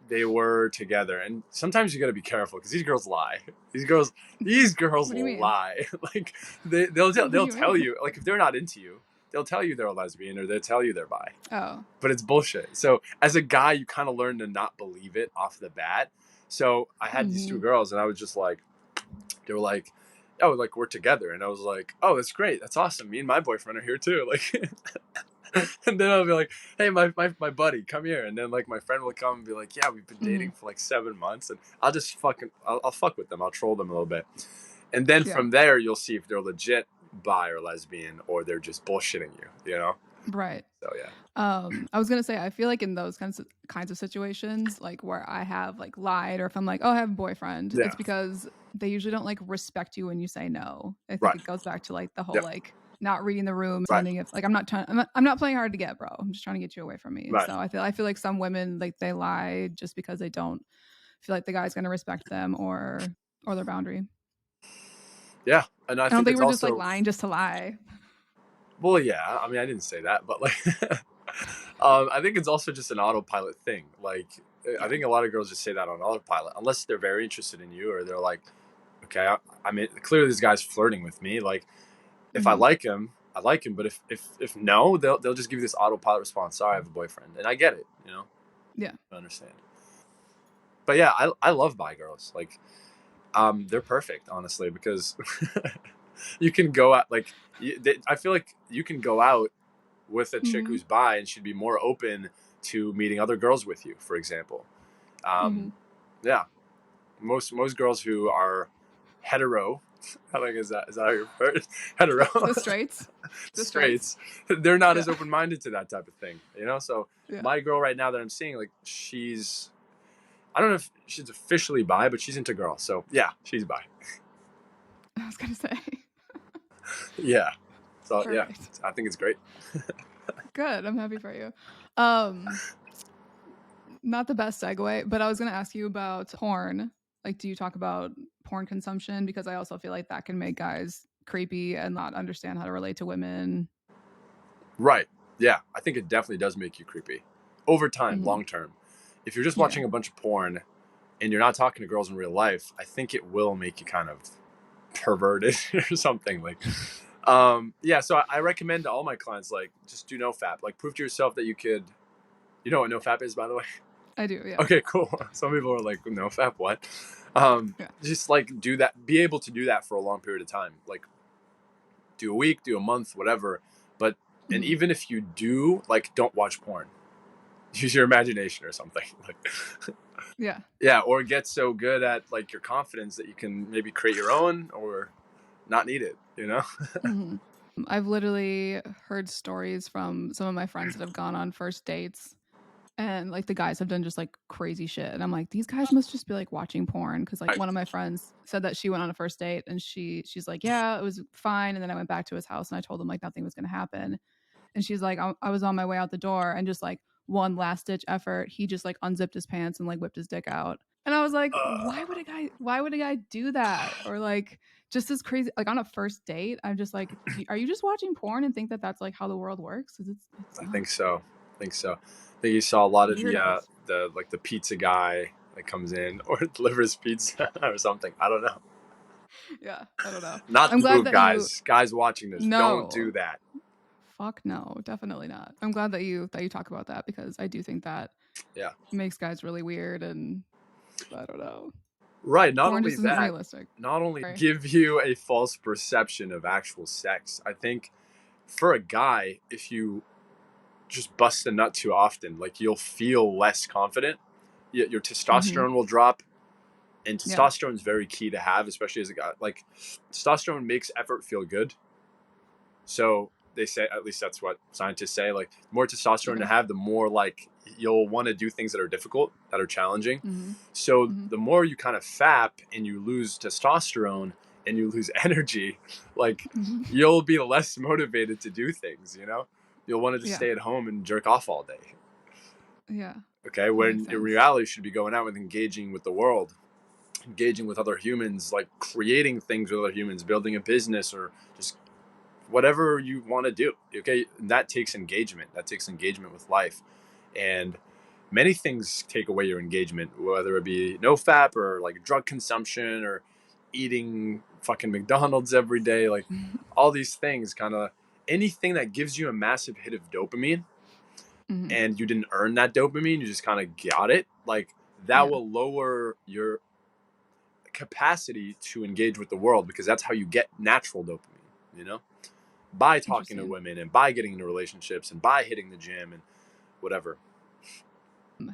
A: they were together. And sometimes you got to be careful because these girls lie. These girls
B: What do you mean?
A: lie. Like they'll
B: What do you
A: tell
B: mean?
A: you, like, if they're not into you, they'll tell you they're a lesbian or they'll tell you they're bi.
B: Oh.
A: But it's bullshit. So as a guy, you kind of learn to not believe it off the bat. So I had these two
B: Mm-hmm.
A: girls, and I was just like, they were like, oh, like we're together, and I was like, oh, that's great, that's awesome. Me and my boyfriend are here too. Like, and then I'll be like, hey, my buddy, come here, and then like my friend will come and be like, yeah, we've been
B: Mm-hmm.
A: dating for like 7 months, and I'll just I'll fuck with them, I'll troll them a little bit, and then
B: Yeah.
A: from there you'll see if they're legit bi or lesbian or they're just bullshitting you.
B: Right.
A: So yeah.
B: I was gonna say I feel like in those kinds of situations, like where I have like lied or if I'm like, oh, I have a boyfriend,
A: Yeah.
B: it's because they usually don't like respect you when you say no. I think
A: Right.
B: it goes back to like the whole
A: Yep.
B: like not reading the room,
A: Right.
B: pretending if like I'm not playing hard to get, bro. I'm just trying to get you away from me.
A: Right.
B: So I feel like some women like they lie just because they don't feel like the guy's gonna respect them or their boundary.
A: Yeah, and I
B: I don't
A: think
B: think
A: it's
B: we're just like
A: also,
B: lying just to lie.
A: well, yeah, I mean, I didn't say that, but like, I think it's also just an autopilot thing. Like, I
B: Yeah.
A: think a lot of girls just say that on autopilot, unless they're very interested in you or they're like, okay, I mean, clearly this guy's flirting with me. Like, if I
B: Mm-hmm.
A: like him, I like him. But if no, they'll just give you this autopilot response. Sorry, I have a boyfriend, and I get it.
B: Yeah.
A: I understand. But yeah, I love bi girls. Like, they're perfect, honestly, because you can go out like I feel like you can go out with a chick
B: Mm-hmm.
A: who's bi and she'd be more open to meeting other girls with you, for example.
B: Mm-hmm.
A: Yeah, most girls who are hetero, how like is that how you refer it? Hetero,
B: The straights. The straights.
A: straights, they're not
B: Yeah.
A: as open minded to that type of thing. So
B: Yeah.
A: my girl right now that I'm seeing, like, I don't know if she's officially bi, but she's into girls. So yeah, she's bi.
B: I was gonna say.
A: Yeah. So yeah,
B: Perfect.
A: I think it's great.
B: Good. I'm happy for you. Um, not the best segue, but I was gonna ask you about porn. Like, do you talk about porn consumption? Because I also feel like that can make guys creepy and not understand how to relate to women.
A: Right. Yeah, I think it definitely does make you creepy over time,
B: Mm-hmm.
A: long term. If you're just
B: Yeah.
A: watching a bunch of porn and you're not talking to girls in real life, I think it will make you kind of perverted or something. Like, yeah. So I recommend to all my clients, like, just do no fap. Like, prove to yourself that you could. You know what no fap is, by the way?
B: I do. Yeah.
A: Okay, cool. Some people are like, no fap, what?
B: Yeah.
A: Just like do that. Be able to do that for a long period of time. Like, do a week, do a month, whatever. But and
B: Mm-hmm.
A: even if you do, like, don't watch porn. Use your imagination or something. Like,
B: Yeah.
A: yeah, or get so good at like your confidence that you can maybe create your own or not need it.
B: Mm-hmm. I've literally heard stories from some of my friends that have gone on first dates and like the guys have done just like crazy shit and I'm like these guys must just be like watching porn because like
A: Right.
B: one of my friends said that she went on a first date and she's like yeah it was fine and then I went back to his house and I told him like nothing was going to happen and she's like I was on my way out the door and just like one last ditch effort he just like unzipped his pants and like whipped his dick out and I was like
A: Uh,
B: why would a guy do that or like just as crazy like on a first date I'm just like are you just watching porn and think that that's like how the world works because it's
A: I
B: not
A: think so. I think so. I think you saw a lot of
B: weirdos.
A: the like the pizza guy that comes in or delivers pizza or something. I don't know.
B: Yeah, I don't know.
A: Not
B: I'm
A: the
B: glad
A: move,
B: that you
A: guys. Guys watching this, don't
B: no.
A: do that.
B: Fuck no, definitely not. I'm glad that you talk about that because I do think that
A: Yeah.
B: makes guys really weird and I don't know.
A: Right. Not
B: Porn
A: only
B: just isn't
A: that,
B: realistic.
A: not only
B: Right.
A: give you a false perception of actual sex. I think for a guy, if you just bust a nut too often, like you'll feel less confident. Your
B: Mm-hmm.
A: testosterone will drop, and
B: Yeah.
A: testosterone is very key to have, especially as a guy. Like testosterone makes effort feel good. So they say, at least that's what scientists say. Like the more testosterone to
B: Okay.
A: have, the more like you'll want to do things that are difficult, that are challenging.
B: Mm-hmm.
A: So
B: Mm-hmm.
A: the more you kind of fap and you lose testosterone and you lose energy, like
B: Mm-hmm.
A: you'll be less motivated to do things. You'll want to just
B: Yeah.
A: stay at home and jerk off all day.
B: Yeah.
A: Okay,
B: That makes
A: when in
B: sense.
A: reality, you should be going out and engaging with the world, engaging with other humans, like creating things with other humans, building a business, or just whatever you want to do. Okay, and that takes engagement. That takes engagement with life, and many things take away your engagement, whether it be no fap or like drug consumption or eating fucking McDonald's every day. Like all these things, kind of anything that gives you a massive hit of dopamine
B: Mm-hmm.
A: and you didn't earn that dopamine, you just kind of got it. Like that
B: Yeah.
A: will lower your capacity to engage with the world because that's how you get natural dopamine, by talking to
B: Interesting.
A: women and by getting into relationships and by hitting the gym and whatever.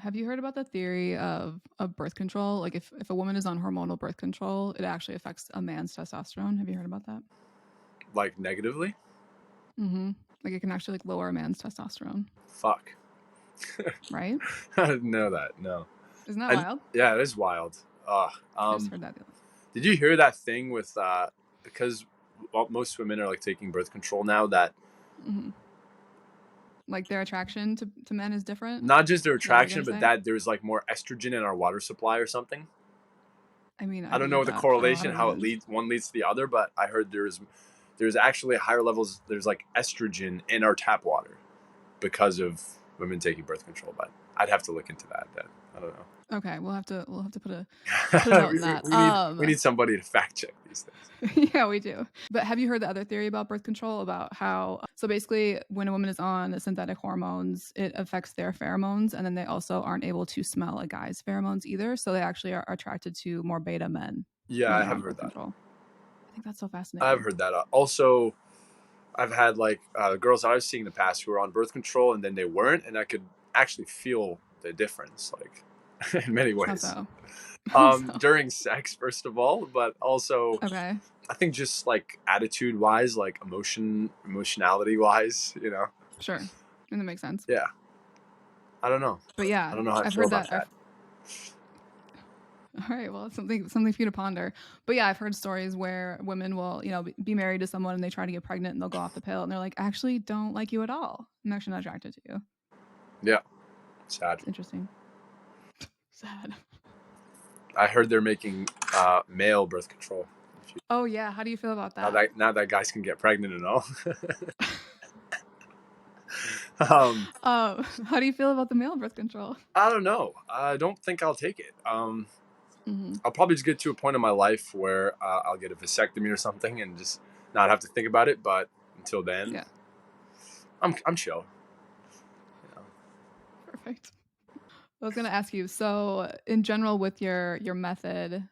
B: Have you heard about the theory of birth control? Like if a woman is on hormonal birth control, it actually affects a man's testosterone. Have you heard about that?
A: Like negatively?
B: Mm-hmm. Like it can actually like lower a man's testosterone,
A: Fuck.
B: right?
A: I didn't know that. No.
B: Isn't that
A: And
B: wild?
A: yeah, it is wild.
B: I just heard that.
A: Did you hear that thing with because most women are like taking birth control now that
B: Mm-hmm. Like their attraction to men is different.
A: not just their
B: Is that what you're
A: attraction,
B: gonna
A: but
B: say?
A: that there's like more estrogen in our water supply or something.
B: I mean, I
A: I don't know
B: believe
A: the
B: that for a lot
A: correlation,
B: of
A: how it
B: reasons.
A: leads one leads to the other, but I heard there's actually higher levels. There's like estrogen in our tap water because of women taking birth control. But I'd have to look into that. Then I don't
B: Okay, we'll have to put a
A: know.
B: note in that.
A: we need somebody to fact check these things.
B: Yeah, we do. But have you heard the other theory about birth control about how so basically when a woman is on synthetic hormones, it affects their pheromones and then they also aren't able to smell a guy's pheromones either, so they actually are attracted to more beta men
A: Yeah,
B: when
A: I
B: they're
A: have
B: on
A: heard
B: birth
A: that.
B: control. I think that's so
A: I've
B: fascinating.
A: heard that. Also, I've had like girls I was seeing in the past who were on birth control and then they weren't, and I could actually feel the difference, like in many
B: How
A: ways.
B: so? How so?
A: During sex, first of all, but also
B: Okay.
A: I think just like attitude wise, like emotionality wise.
B: Sure. And that makes sense.
A: Yeah, I don't know.
B: But
A: I
B: yeah,
A: don't know how I
B: I've
A: feel
B: heard
A: about
B: that.
A: that.
B: All right, well, it's something for you to ponder. But yeah, I've heard stories where women will, be married to someone and they try to get pregnant and they'll go off the pill and they're like, I actually don't like you at all. I'm actually not attracted to you.
A: Yeah, sad.
B: It's interesting. Sad.
A: I heard they're making male birth control.
B: Oh yeah, how do you feel about
A: Now
B: that?
A: that now that guys can get pregnant and all. um,
B: How do you feel about the male birth control?
A: I don't know. I don't think I'll take it.
B: Mm-hmm.
A: I'll probably just get to a point in my life where I'll get a vasectomy or something and just not have to think about it. But until then,
B: Yeah,
A: I'm chill.
B: perfect. I was gonna ask you. So, in general, with your method,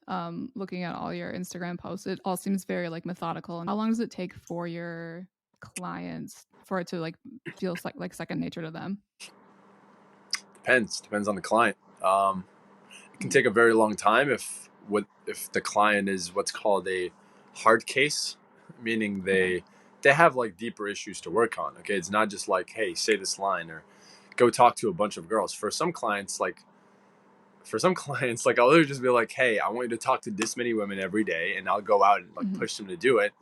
B: looking at all your Instagram posts, it all seems very like methodical. And how long does it take for your clients for it to like feel like second nature to them?
A: Depends on the client. It can
B: Mm-hmm.
A: take a very long time if the client is what's called a hard case, meaning
B: Okay.
A: they have like deeper issues to work on. Okay, it's not just like, hey, say this line or go talk to a bunch of girls. For some clients, I'll literally just be like, hey, I want you to talk to this many women every day, and I'll go out and like
B: Mm-hmm.
A: push them to do it.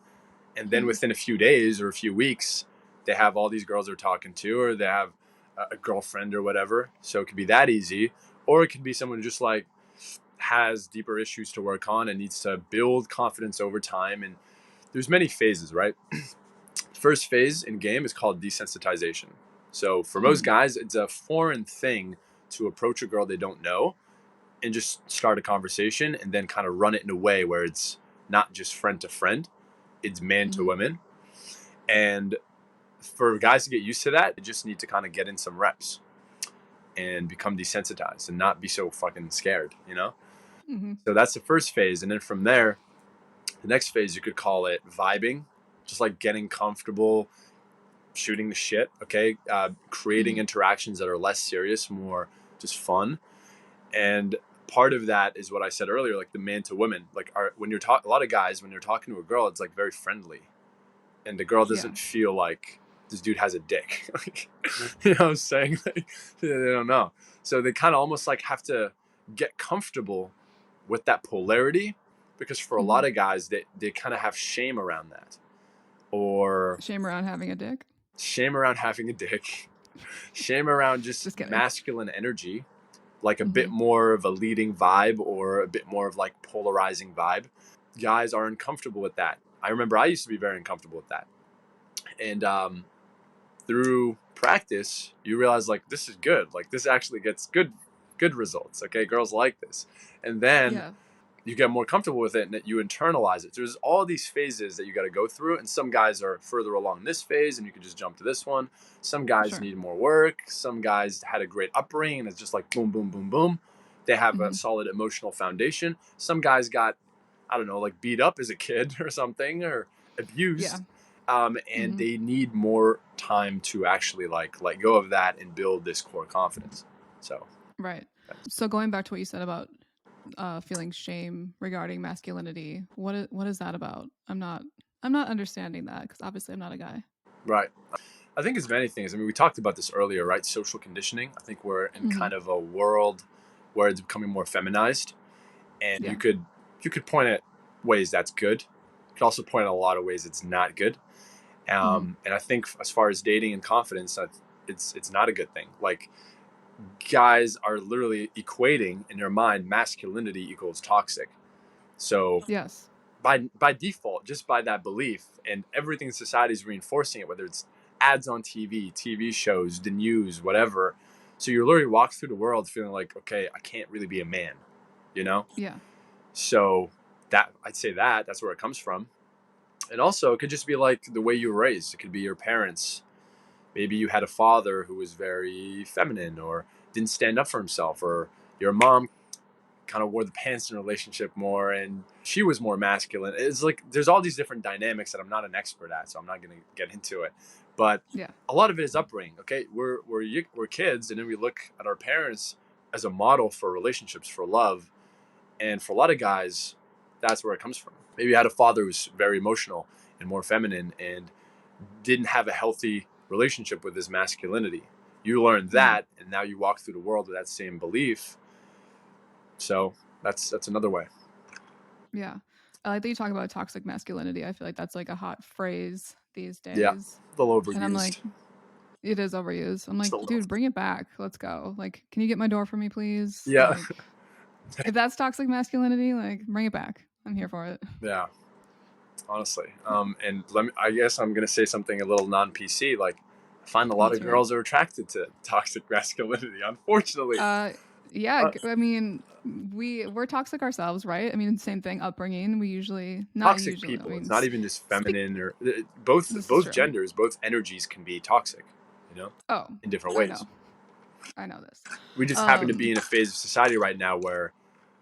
A: And then
B: Yeah.
A: within a few days or a few weeks, they have all these girls they're talking to, or they have a girlfriend or whatever. So it could be that easy, or it could be someone who just like has deeper issues to work on and needs to build confidence over time. And there's many phases, right? First phase in game is called desensitization. So for most
B: Mm-hmm.
A: guys, it's a foreign thing to approach a girl they don't know and just start a conversation and then kind of run it in a way where it's not just friend to friend, it's man to
B: Mm-hmm.
A: women. And for guys to get used to that, they just need to kind of get in some reps and become desensitized and not be so fucking scared.
B: Mm-hmm.
A: So that's the first phase. And then from there, the next phase, you could call it vibing, just like getting comfortable, shooting the shit, okay? Creating
B: Mm-hmm.
A: interactions that are less serious, more just fun. And part of that is what I said earlier, like the man to women. Like when you're talking, a lot of guys, when you're talking to a girl, it's like very friendly. And the girl
B: Yeah.
A: doesn't feel like this dude has a dick. You know what I'm saying? Like, they don't know. So they kind of almost like have to get comfortable with that polarity, because for a
B: Mm-hmm.
A: lot of guys, they kind of have shame around that, or
B: Shame around having a dick.
A: shame around having a dick, shame around just
B: Just kidding.
A: masculine energy, like a bit
B: Mm-hmm.
A: more of a leading vibe or a bit more of like polarizing vibe. Guys are uncomfortable with that. I remember I used to be very uncomfortable with that. And through practice, you realize like this is good. Like this actually gets good results. Okay, girls like this. And then
B: Yeah.
A: you get more comfortable with it and that you internalize it. So there's all these phases that you got to go through, and some guys are further along this phase and you can just jump to this one. Some guys
B: Sure.
A: need more work. Some guys had a great upbringing and it's just like boom boom boom boom. They have a
B: Mm-hmm.
A: solid emotional foundation. Some guys got, I don't know, like beat up as a kid or something, or
B: Yeah.
A: abused, and
B: Mm-hmm.
A: they need more time to actually like let go of that and build this core confidence. So
B: Right. So going back to what you said about feeling shame regarding masculinity, what is that about? I'm not understanding that because obviously I'm not a guy.
A: right. I think it's many things. I mean, we talked about this earlier, right? Social conditioning. I think we're in
B: Mm-hmm.
A: kind of a world where it's becoming more feminized, and
B: Yeah.
A: you could point at ways that's good. You could also point at a lot of ways it's not good.
B: Mm-hmm.
A: And I think as far as dating and confidence, it's not a good thing. Like guys are literally equating in their mind masculinity equals toxic. So
B: Yes.
A: by default, just by that belief, and everything in society is reinforcing it, whether it's ads on TV shows, the news, whatever. So you're literally walk through the world feeling like, okay, I can't really be a man, you know?
B: Yeah.
A: So that I'd say that's where it comes from. And also it could just be like the way you were raised. It could be your parents. Maybe you had a father who was very feminine or didn't stand up for himself, or your mom kind of wore the pants in a relationship more and she was more masculine. It's like there's all these different dynamics that I'm not an expert at, so I'm not going to get into it. But
B: Yeah.
A: a lot of it is upbringing. Okay, we're kids, and then we look at our parents as a model for relationships, for love, and for a lot of guys, that's where it comes from. Maybe you had a father who's very emotional and more feminine and didn't have a healthy relationship with his masculinity. You learned
B: Mm-hmm.
A: that, and now you walk through the world with that same belief. So that's another way.
B: Yeah. I like that you talk about toxic masculinity. I feel like that's like a hot phrase these
A: Yeah,
B: days.
A: a little
B: And I'm like,
A: overused.
B: it is overused. I'm
A: Just
B: like,
A: a little.
B: dude, bring it back. Let's go. Like, can you get my door for me, please?
A: Yeah,
B: Like, if that's toxic masculinity, like, bring it back. I'm here for it.
A: yeah. Honestly, and let me. I guess I'm gonna say something a little non-PC. Like, I find a lot
B: Let's
A: of
B: hear it.
A: girls are attracted to toxic masculinity. Unfortunately,
B: Uh, yeah.
A: uh,
B: I mean, we're toxic ourselves, right? I mean, same thing. Upbringing. We usually, not
A: toxic
B: usually. I
A: people. It's
B: mean,
A: not even just
B: speak.
A: feminine or both.
B: This is
A: Both
B: true.
A: genders, both energies can be toxic. You know,
B: Oh,
A: in different
B: I
A: ways.
B: know. I know this.
A: We just happen to be
B: Um.
A: in a phase of society right now where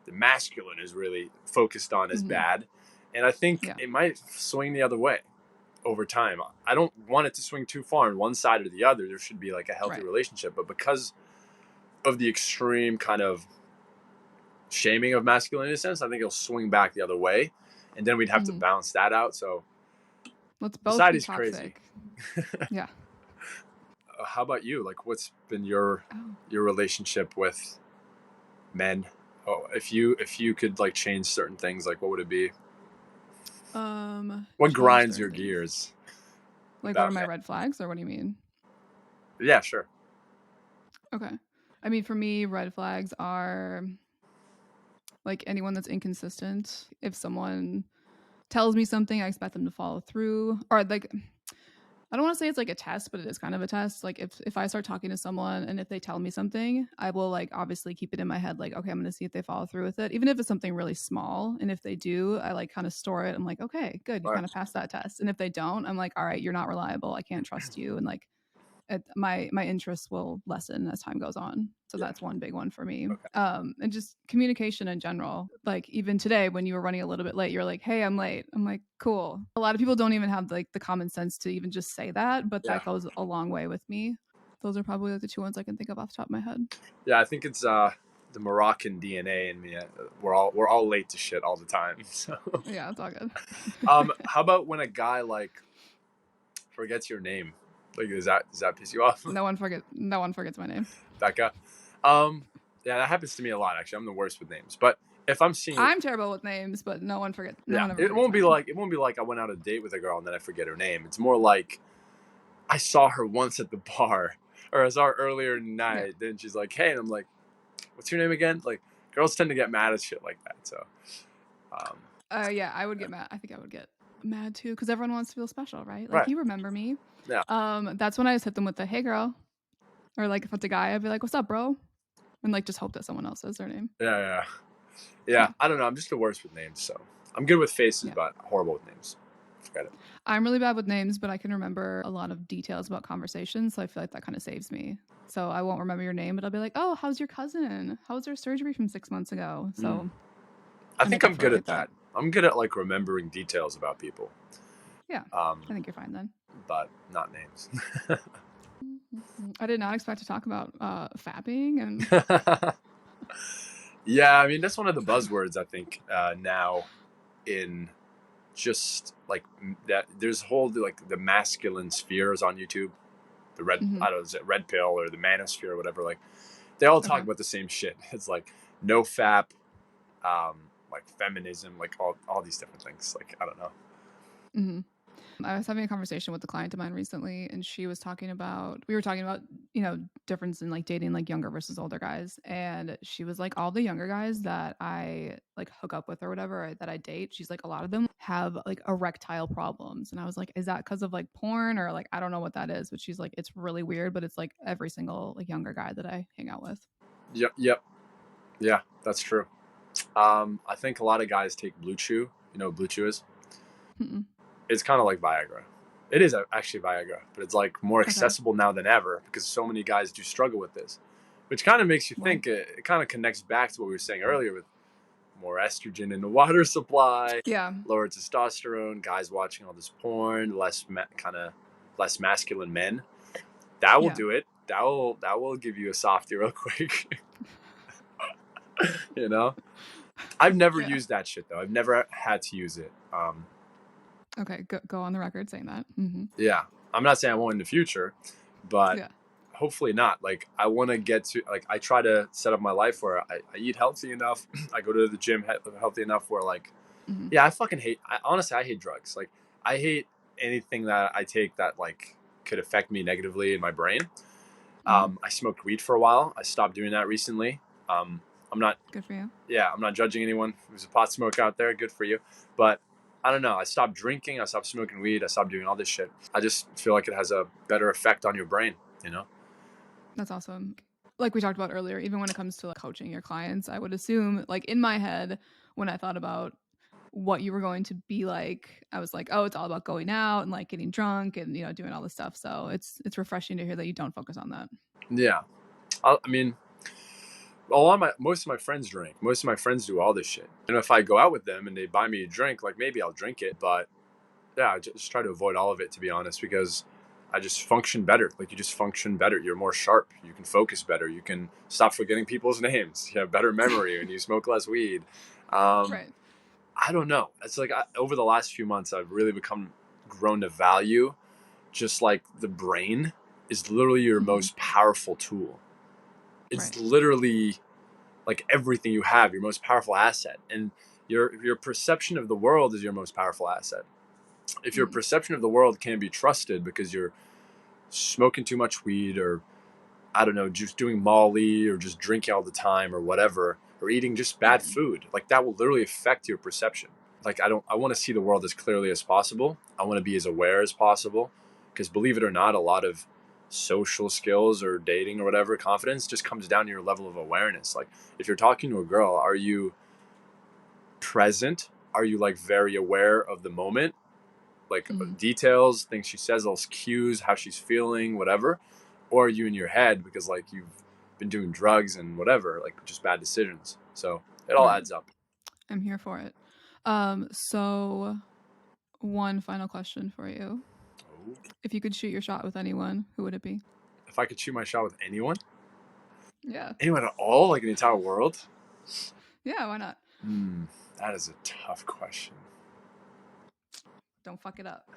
A: the masculine is really focused on as
B: Mhm.
A: bad, and I think
B: Yeah.
A: it might swing the other way over time. I don't want it to swing too far on one side or the other. There should be like a healthy
B: Right.
A: relationship, but because of the extreme kind of shaming of masculinity in a sense, I think it'll swing back the other way, and then we'd have to
B: Mhm.
A: balance that out. So
B: Let's both be
A: society's crazy.
B: toxic. Yeah.
A: How about you? Like, what's been
B: Oh.
A: your relationship with men? Oh, if you could like change certain things, like what would it be? What
B: Change
A: grinds your
B: certain things.
A: gears
B: Like, what are
A: about
B: my
A: men?
B: red flags, or what do you mean?
A: Yeah, sure.
B: Okay. I mean, for me, red flags are like anyone that's inconsistent. If someone tells me something, I expect them to follow through. Or like, I don't want to say it's like a test, but it is kind of a test. Like if I start talking to someone and if they tell me something, I will like obviously keep it in my head like, okay, I'm going to see if they follow through with it. Even if it's something really small, and if they do, I like kind of store it. I'm like, okay, good, you
A: All right.
B: kind of passed that test. And if they don't, I'm like, all right, you're not reliable. I can't trust you. And like my interests will lessen as time goes on. So that's one big one for me.
A: Okay.
B: And just communication in general. Like even today when you were running a little bit late, you're like, "Hey, I'm late." I'm like, "Cool." A lot of people don't even have like the common sense to even just say that, but
A: Yeah.
B: that goes a long way with me. Those are probably like the two ones I can think of off the top of my head.
A: Yeah, I think it's the Moroccan DNA in me. We're all late to shit all the time. So,
B: Yeah, it's all good.
A: how about when a guy like forgets your name? Like, does that piss you off,
B: No one forgets my name.
A: Becca? Yeah, that happens to me a lot. Actually, I'm the worst with names. But if I'm seeing,
B: I'm terrible with names, but no one
A: yeah,
B: ever forgets my name.
A: it won't be like I went out on a date with a girl and then I forget her name. It's more like I saw her once at the bar, or I saw her earlier in the
B: Yeah.
A: night. Then she's like, "Hey," and I'm like, "What's your name again?" Like, girls tend to get mad at shit like that. So, um,
B: Yeah, I would get mad. I think I would get mad too because everyone wants to feel special, right? Like
A: right,
B: you remember me.
A: yeah,
B: That's when I just hit them with the "Hey, girl," or like if it's a guy, I'd be like, "What's up, bro?" And like just hope that someone else says their name.
A: yeah. Yeah,
B: Yeah,
A: I don't know. I'm just the worst with names, so I'm good with faces,
B: yeah.
A: but horrible with names. Forget it.
B: I'm really bad with names, but I can remember a lot of details about conversations, so I feel like that kind of saves me. So I won't remember your name, but I'll be like, "Oh, how's your cousin? How was their surgery from 6 months ago?"
A: Mm.
B: So
A: I
B: I
A: think
B: think I
A: I'm
B: feel
A: good
B: like
A: at
B: that.
A: that. I'm good at like remembering details about people,
B: Yeah,
A: um,
B: I think you're fine then.
A: but not names.
B: I did not expect to talk about fapping and
A: Yeah, I mean that's one of the buzzwords I think now in just like that. There's whole like the masculine spheres on YouTube. The red,
B: Mhm.
A: I don't know, is it red pill or the manosphere or whatever? Like they all talk
B: Okay.
A: about the same shit. It's like no fap, like feminism, like all these different things. Like I don't know.
B: Mhm. I was having a conversation with a client of mine recently, and she was talking about we were talking about difference in like dating like younger versus older guys, and she was like all the younger guys that I like hook up with or whatever or that I date, she's like a lot of them have like erectile problems, and I was like, is that because of like porn or like I don't know what that is, but she's like it's really weird, but it's like every single like younger guy that I hang out with.
A: Yep, yeah, that's true. I think a lot of guys take Blue Chew. You know what Blue Chew is?
B: Mm-mm.
A: It's kind of like Viagra. It is actually Viagra, but it's like more
B: Okay.
A: accessible now than ever because so many guys do struggle with this, which kind of makes you
B: Well,
A: think it kind of connects back to what we were saying earlier with more estrogen in the water supply,
B: yeah,
A: lower testosterone, guys watching all this porn, kind of less masculine men. That will
B: yeah.
A: do it. That will give you a softie real quick. you know, I've never
B: Yeah.
A: used that shit though. I've never had to use it.
B: Okay, go on the record saying that. Hmm.
A: Yeah, I'm not saying I won't in the future, but
B: Yeah.
A: hopefully not. Like I want to get to like I try to set up my life where I eat healthy enough. I go to the gym healthy enough where like
B: Hmm.
A: yeah, I fucking hate. Honestly, I hate drugs. Like I hate anything that I take that like could affect me negatively in my brain.
B: Hmm.
A: I smoked weed for a while. I stopped doing that recently. I'm not.
B: Good for you.
A: Yeah, I'm not judging anyone who's a pot smoker out there. Good for you, but I don't know. I stopped drinking. I stopped smoking weed. I stopped doing all this shit. I just feel like it has a better effect on your brain. You know.
B: That's awesome. Like we talked about earlier, even when it comes to like coaching your clients, I would assume like in my head when I thought about what you were going to be like, I was like, oh, it's all about going out and like getting drunk and doing all this stuff. So it's refreshing to hear that you don't focus on that.
A: Yeah. I mean, a lot of most of my friends drink. Most of my friends do all this shit. And if I go out with them and they buy me a drink, like maybe I'll drink it, but yeah, I just try to avoid all of it to be honest, because I just function better. Like you just function better. You're more sharp. You can focus better. You can stop forgetting people's names. You have better memory when you smoke less weed. Um,
B: Right.
A: I don't know. It's like over the last few months, I've really grown to value just like the brain is literally your
B: Hmm.
A: most powerful tool. It's
B: Right.
A: literally like everything you have, your most powerful asset. And your perception of the world is your most powerful asset. If your
B: Hmm.
A: perception of the world can't be trusted because you're smoking too much weed or I don't know, just doing Molly or just drinking all the time or whatever, or eating just bad
B: Right.
A: food, like that will literally affect your perception. Like I want to see the world as clearly as possible. I want to be as aware as possible because believe it or not, a lot of social skills or dating or whatever, confidence just comes down to your level of awareness. Like if you're talking to a girl, are you present? Are you like very aware of the moment? like
B: Mhm.
A: details, things she says, those cues, how she's feeling, whatever, or are you in your head because like you've been doing drugs and whatever, like just bad decisions. So it all
B: Right.
A: adds up.
B: I'm here for it. So one final question for you.
A: Oh.
B: If you could shoot your shot with anyone, who would it be?
A: If I could shoot my shot with
B: Yeah.
A: anyone at all, like the entire world,
B: Yeah, why not?
A: that is a tough question.
B: Don't fuck it up.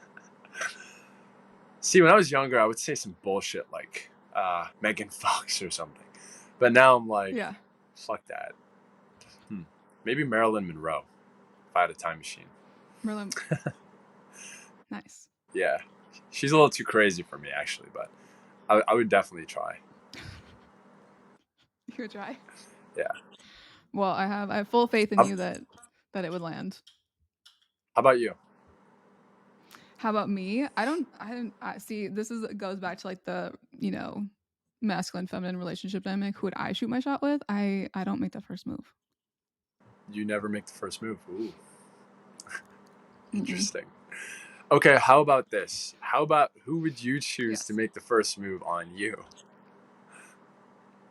A: See, when I was younger, I would say some bullshit like Megan Fox or something, but now I'm like,
B: Yeah.
A: fuck that. Maybe Marilyn Monroe if I had a time machine.
B: Merlin. Nice.
A: Yeah, she's a little too crazy for me actually, but I would definitely try.
B: You would try.
A: Yeah.
B: Well, I have full faith in
A: How,
B: you that it would land.
A: how about you?
B: How about me? I see. This goes back to like the masculine feminine relationship dynamic. Who would I shoot my shot with? I don't make the first move.
A: You never make the first move. Ooh,
B: Mm-mm.
A: interesting. Okay, how about this? How about who would you choose to
B: Yes.
A: make the first move on you?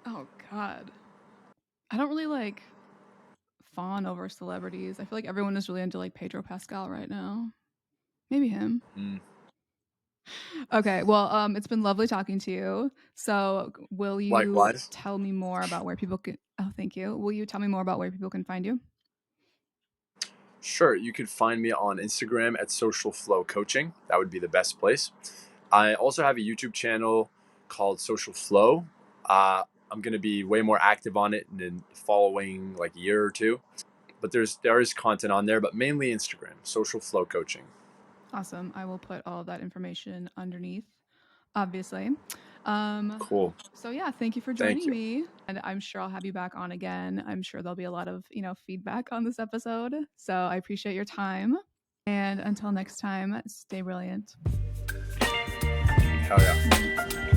B: Oh God. I don't really like fawn over celebrities. I feel like everyone is really into like Pedro Pascal right now. Maybe him.
A: Mm,
B: Okay. Well, it's been lovely talking to you. So, will you
A: likewise.
B: tell me more about where people can? Oh, thank you. Will you tell me more about where people can find you?
A: Sure, you could find me on Instagram at Social Flow Coaching. That would be the best place. I also have a YouTube channel called Social Flow. I'm going to be way more active on it in the following like year or two. But there is content on there, but mainly Instagram, Social Flow Coaching.
B: Awesome. I will put all of that information underneath, obviously. Um,
A: Cool.
B: so yeah, thank you for
A: Thank
B: joining
A: you.
B: me. And I'm sure I'll have you back on again. I'm sure there'll be a lot of, feedback on this episode. So I appreciate your time. And until next time, stay brilliant.
A: Hell yeah.